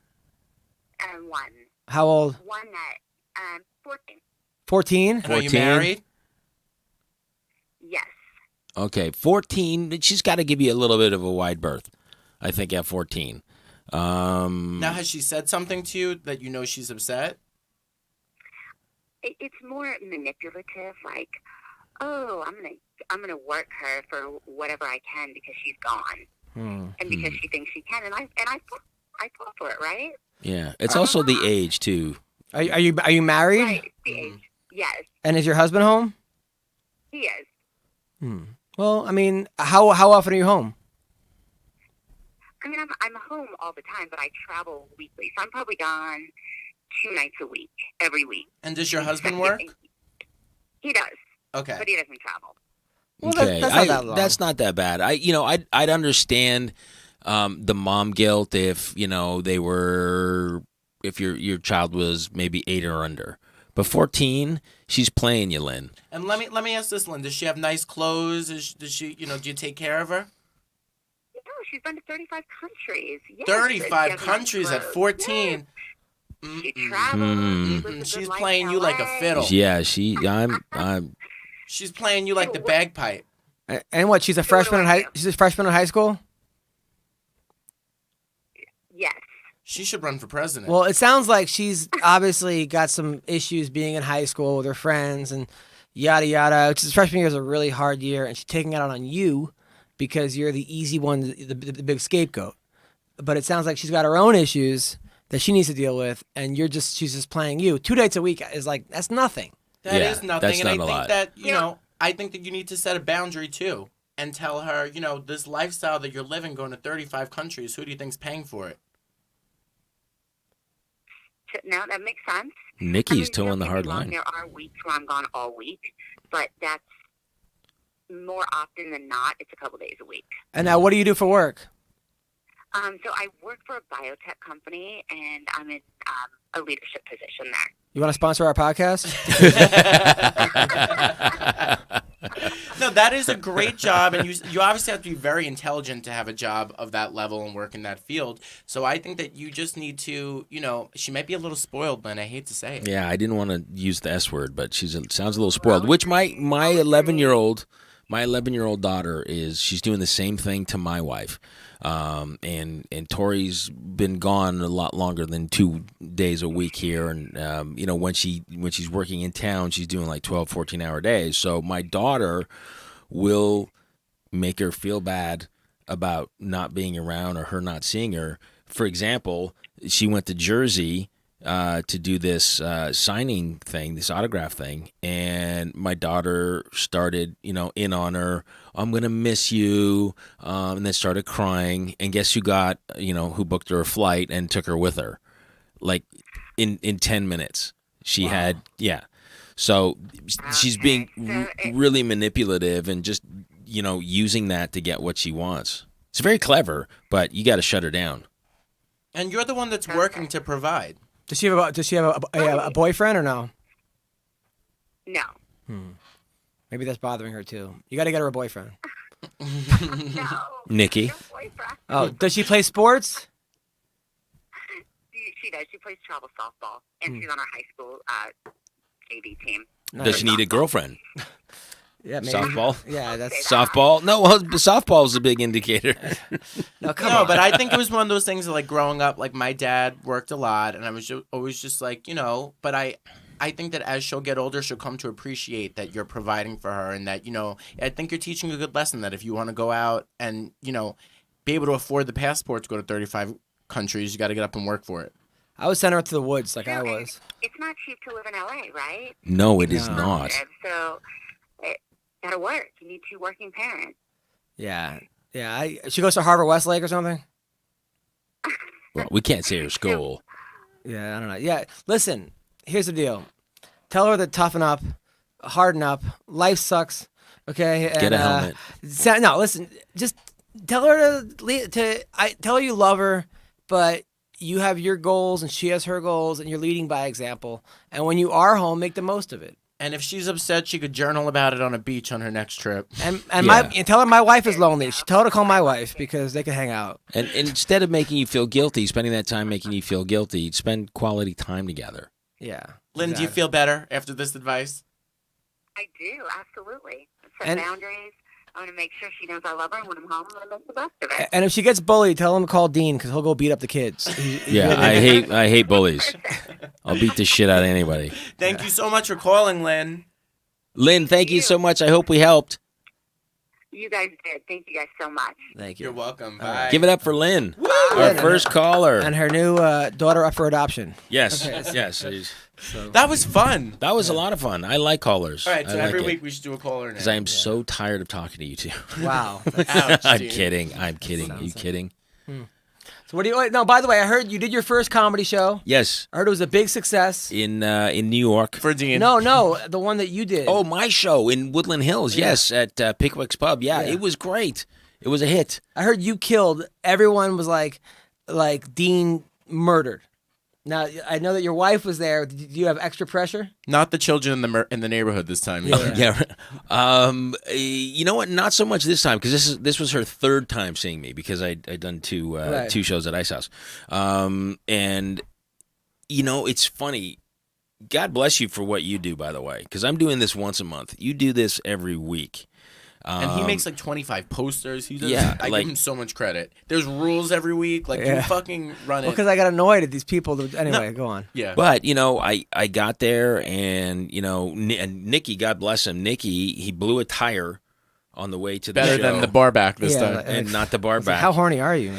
One. How old? One that, 14. 14? And are you 14? married? Yes. Okay, 14. She's got to give you a little bit of a wide berth, I think, at 14. Now, has she said something to you that you know she's upset? It's more manipulative, like, oh, I'm gonna work her for whatever I can because she's gone, and because she thinks she can, and I fall for it, right? Yeah, it's also the age too. Are you married? Right, the age. Yes, And is your husband home? he is. Well, I mean, how often are you home? I mean, I'm home all the time, but I travel weekly, so I'm probably gone 2 nights a week, every week. And does your husband work? He does, Okay. but he doesn't travel. Well, Okay, that's not that long. That's not that bad. I'd understand the mom guilt if if your child was maybe 8 or under, but 14, she's playing you, Lynn. And let me ask this, Lynn. Does she have nice clothes? Does she, do you take care of her? No, she's been to 35 countries. Yes, 35 she has countries nice at clothes. 14. Yes. She travels. She lives a good She's life playing in you like a LA. fiddle. Yeah, I'm. She's playing you like the bagpipe. And what? She's a freshman in high school? Yes. She should run for president. Well, it sounds like she's obviously got some issues being in high school with her friends and yada yada. Which is freshman year is a really hard year, and she's taking it out on you because you're the easy one, the big scapegoat. But it sounds like she's got her own issues that she needs to deal with, and she's just playing you. 2 dates a week is like, that's nothing. That Yeah, is nothing. that's And I not a think lot. that, I think that you need to set a boundary too and tell her, this lifestyle that you're living, going to 35 countries, who do you think's paying for it? No, that makes sense. Nikki's don't towing the get me hard wrong, line. There are weeks where I'm gone all week, but that's more often than not. It's a couple days a week. And now, what do you do for work? So I work for a biotech company, and I'm in a leadership position there. You want to sponsor our podcast? No, that is a great job, and you obviously have to be very intelligent to have a job of that level and work in that field. So I think that you just need to, she might be a little spoiled, Lynn. I hate to say it. Yeah, I didn't want to use the S word, but sounds a little spoiled. Which my 11-year-old daughter she's doing the same thing to my wife. And Tori's been gone a lot longer than 2 days a week here, and when she's working in town, she's doing like 12, 14-hour days. So my daughter will make her feel bad about not being around or her not seeing her. For example, she went to Jersey to do this signing thing, this autograph thing, and my daughter started, in on her. I'm gonna miss you, and then started crying. And guess who who booked her a flight and took her with her, like in 10 minutes. She had So she's being really manipulative and just using that to get what she wants. It's very clever, but you got to shut her down. And you're the one that's working to provide. Does she have a boyfriend or no? No. Maybe that's bothering her too. You got to get her a boyfriend. No. Nikki? No boyfriend. Oh, does she play sports? She does. She plays travel softball, and she's on our high school JV team. Does she need a girlfriend? Yeah, maybe. Softball? Yeah, that's Softball? No, well, softball is a big indicator. no. Come No, on. but I think it was one of those things that, like, growing up, like, my dad worked a lot, and I was always just like, but I think that as she'll get older, she'll come to appreciate that you're providing for her, and that I think you're teaching a good lesson that if you want to go out and be able to afford the passport to go to 35 countries, you got to get up and work for it. I would send her to the woods like I No, and was. It's not cheap to live in LA, right? No, it It's is No. not. expensive, so it gotta work. You need 2 working parents. Yeah. She goes to Harvard Westlake or something. Well, we can't say her school. Yeah, I don't know. Yeah, listen. Here's the deal. Tell her to toughen up, harden up. Life sucks. Okay. Get a helmet. No, listen. Just tell her tell her you love her, but you have your goals and she has her goals, and you're leading by example. And when you are home, make the most of it. And if she's upset, she could journal about it on a beach on her next trip. And Yeah. and tell her my wife is lonely. Tell her to call my wife because they can hang out. And instead of making you feel guilty, spending that time making you feel guilty, spend quality time together. Yeah. Lynn, do you feel better after this advice? I do, absolutely. Set And- boundaries. I'm going to make sure she knows I love her, and when I'm home, I'm going to make the best of it. And if she gets bullied, tell him to call Dean because he'll go beat up the kids. Yeah, I hate bullies. I'll beat the shit out of anybody. Thank you so much for calling, Lynn. Lynn, thank you so much. I hope we helped. You guys did. Thank you guys so much. Thank you. You're welcome. All Bye. right. Give it up for Lynn, our Lynn. first caller. And her new daughter up for adoption. Yes, Okay. yes. That was fun. That was a lot of fun. I like callers. All right, so I like every it. week we should do a caller Because now. I am so tired of talking to you two. Wow. Ouch, I'm dude. kidding. I'm kidding. Are you kidding? So what do you? No, by the way, I heard you did your first comedy show. Yes, I heard it was a big success. in New York. For Dean. No, the one that you did. Oh, my show in Woodland Hills. Yes, at Pickwick's Pub. Yeah, Yeah. it was great. It was a hit. I heard you killed. Everyone was like Dean murdered. Now I know that your wife was there. Do you have extra pressure? Not the children in the neighborhood this time. Yeah. Yeah. You know what? Not so much this time because this was her third time seeing me because I'd done two Right. shows at Ice House. And it's funny. God bless you for what you do, by the way, because I'm doing this once a month. You do this every week. And he makes like 25 posters. He does. Yeah, I like- give him so much credit. There's rules every week. Like Yeah. you fucking run Well, it. because I got annoyed at these people. Anyway, go on. Yeah. But I got there and and Nicky, God bless him, Nicky, he blew a tire on the way to the Better show. than the bar back this Yeah, time. like- And not the bar It's like, back. how horny are you?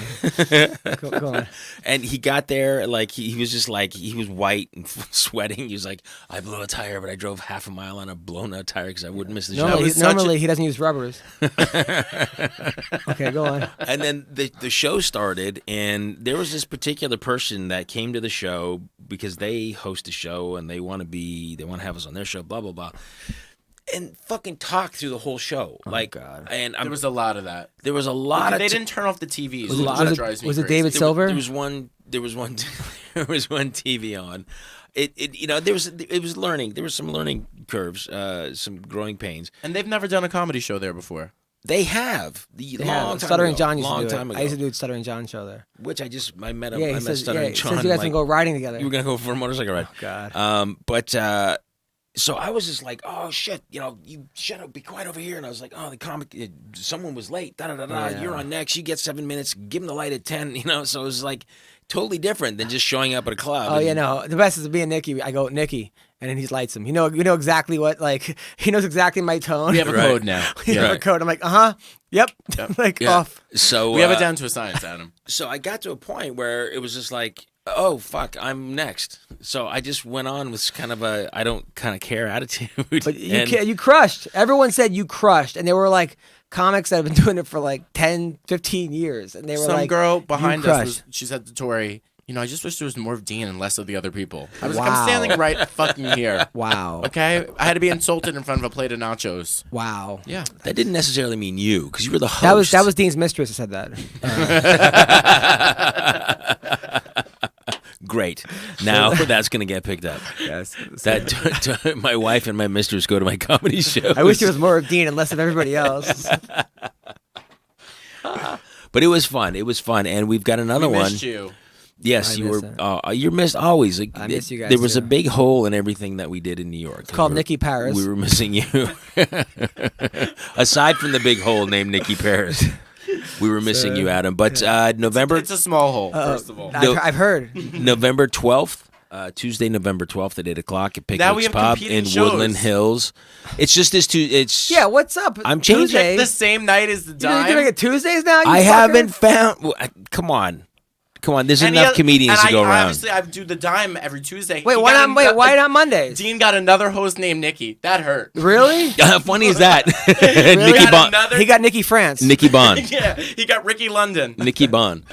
Go on. And he got there, like, he was just like, he was white and sweating. He was like, I blew a tire, but I drove half a mile on a blown out tire because I wouldn't miss the show. Normally, was such a- normally he doesn't use rubbers. Okay, go on. And then the show started, and there was this particular person that came to the show because they host a show and they want to have us on their show, blah, blah, blah. And fucking talk through the whole show. God. And There was a lot of that. there was a lot of They didn't turn off the TVs. Was which it, drives me was it crazy. David Silver? There was one. There was one TV on. It was learning. There was some learning curves, some growing pains. And they've never done a comedy show there before. They have They long have. time Stuttering ago, John used long to do time it. ago. I used to do a Stuttering John show there. Which I met him. Yeah, I he met says, Stuttering he John. says you guys like, can go riding together. you were gonna go for a motorcycle ride. God. But so I was just like, oh shit, you shut up, be quiet over here. And I was like, oh, the comic, someone was late. Da da da da. Yeah. You're on next. You get 7 minutes. Give him the light at 10. So it was like totally different than just showing up at a club. Oh and- yeah, no. The best is being Nicky. I go Nicky, and then he lights him. You know exactly what he knows exactly my tone. We have a Right. code now. We have a Right. code. I'm like, yep, like Yeah. off. So We have it down to a science, Adam. So I got to a point where it was just like, oh fuck, I'm next. So I just went on with kind of a I don't kind of care attitude. But And- you crushed. Everyone said you crushed, and they were like comics that have been doing it for like 10, 15 years, and they were Some like, girl "You behind us, crushed." she said to Tori, I just wish there was more of Dean and less of the other people. I was like, Wow. I'm standing right fucking here. Wow. Okay? I had to be insulted in front of a plate of nachos. Wow. Yeah. that didn't necessarily mean you because you were the host. That was Dean's mistress who said that. Great. Now that's gonna get picked up. Yes. That my wife and my mistress go to my comedy show. I wish there was more of Dean and less of everybody else. But it was fun. It was fun, and we've got another We one. missed you. Yes, I you miss were. You're missed always. Like, I miss you guys, There was a too. big hole in everything that we did in New York. It's called Nicky Paris. We were missing you. Aside from the big hole named Nicky Paris, we were missing you, Adam. But November It's a small hole, first of all. I've heard. November 12th, Tuesday, November 12th at 8 o'clock at Now we Pickwick's have Pub competing in shows. Woodland Hills. It's just this It's Yeah, what's up? I'm changing. Tuesday. The same night as the You're dime. doing it Tuesdays now? You I fucker? haven't found. Come on. There's enough comedians to go around. Obviously, I do the dime every Tuesday. Wait, He why got not? Wait, why not Mondays? Dean got another host named Nicky. That hurt. Really? How funny is that? Really? Nicky Got Bond. another- He got Nikki France. Nicky Bond. Yeah, he got Ricky London. Nicky Bond.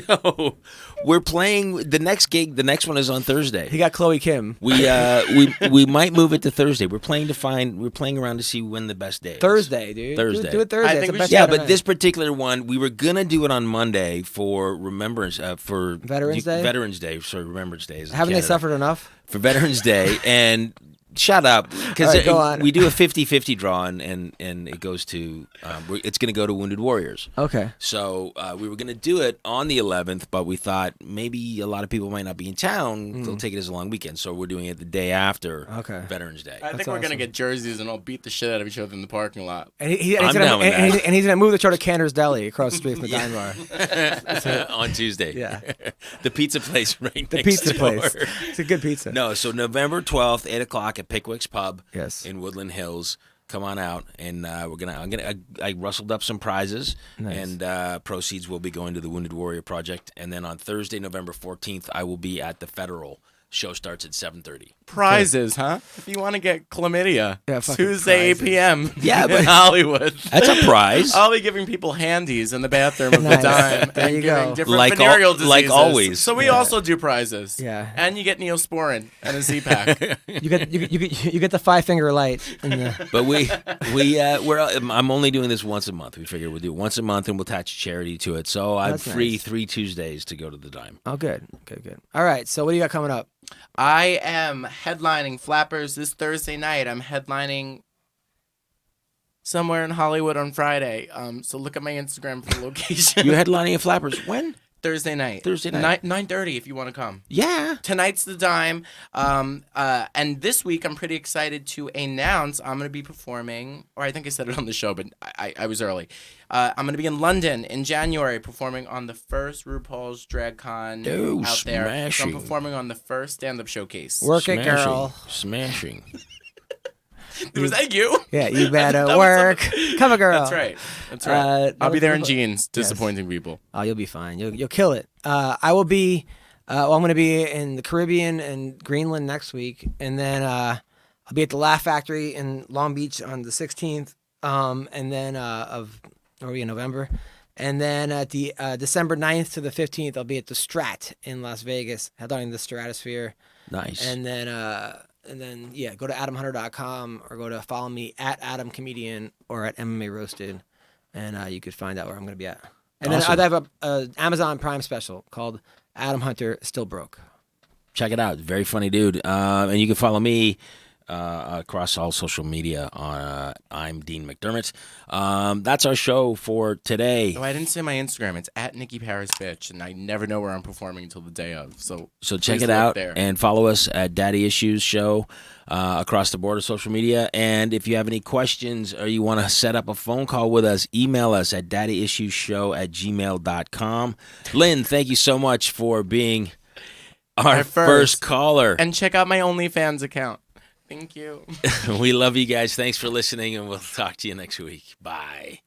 No, we're playing the next gig. The next one is on Thursday. He got Chloe Kim. We might move it to Thursday. We're playing around to see when the best day is. Thursday, dude. Thursday. Do it Thursday. I It's think the we best should- Yeah, night. but this particular one, we were gonna do it on Monday for Remembrance for Veterans Day? Veterans Day. Sorry, Remembrance Day. Haven't they suffered enough? for Veterans Day? And shut up, because All right, go on. we do a 50-50 draw, and it goes to it's going to go to Wounded Warriors. Okay. So we were going to do it on the 11th, but we thought maybe a lot of people might not be in town. They'll take it as a long weekend, so we're doing it the day after Okay. Veterans Day. I think That's we're gonna awesome. get jerseys and all beat the shit out of each other in the parking lot. And, he's I'm gonna, down with and, that. and he's gonna move the show to Cantor's Deli across the street from the Dime Bar. On Tuesday. Yeah. The pizza place right The next pizza door. place. It's a good pizza. No, so November 12th, 8 o'clock at Pickwick's Pub Yes. in Woodland Hills. Come on out, and I rustled up some prizes, Nice. and proceeds will be going to the Wounded Warrior Project. And then on Thursday, November 14th, I will be at the Federal. Show starts at 7:30. Prizes, huh? If you want to get chlamydia, Yeah, fucking Tuesday 8 prizes. p.m. Yeah, in but- Hollywood. That's a prize. I'll be giving people handies in the bathroom of Nice. the dime. There and you giving go. Different Like venereal al- like diseases. always. So we also do prizes. Yeah. And you get Neosporin and a Z-Pack. You get the 5-finger light. And the, But I'm only doing this once a month. We figure we'll do it once a month, and we'll attach charity to it. So I'm That's free nice. 3 Tuesdays to go to the Dime. oh, good. All right. So what do you got coming up? I am headlining Flappers this Thursday night. I'm headlining somewhere in Hollywood on Friday. So look at my Instagram for the location. You're headlining at Flappers when? Thursday night. Thursday night. 9:30 if you want to come. Yeah. Tonight's the Dime. And this week I'm pretty excited to announce I'm going to be performing, or I think I said it on the show, but I was early. I'm going to be in London in January performing on the first RuPaul's Drag Con Oh, out there. So I'm smashing. performing on the first stand-up showcase. Work it, girl. Smashing. Was that you? Yeah, you better That was work. Come on, girl. That's right. That's right. I'll be there in jeans, Yes. disappointing people. Oh, you'll be fine. You'll kill it. I will be. I'm going to be in the Caribbean and Greenland next week, and then I'll be at the Laugh Factory in Long Beach on the 16th, and then in November, and then at the December 9th to the 15th, I'll be at the Strat in Las Vegas, headlining the Stratosphere, Nice. and then go to AdamHunter.com or go to follow me at Adam Comedian or at MMA Roasted, and you could find out where I'm going to be at. And Awesome. then I have a Amazon Prime special called Adam Hunter Still Broke. Check it out. Very funny dude. And you can follow me across all social media. I'm Dean McDermott. That's our show for today. Oh, I didn't say my Instagram. It's at Nicky Paris Bitch, and I never know where I'm performing until the day of. So Check please it look out there. and follow us at Daddy Issues Show across the board of social media. And if you have any questions or you want to set up a phone call with us, email us at daddyissuesshow@gmail.com. Lynn, thank you so much for being our first caller. And check out my OnlyFans account. Thank you. We love you guys. Thanks for listening, and we'll talk to you next week. Bye.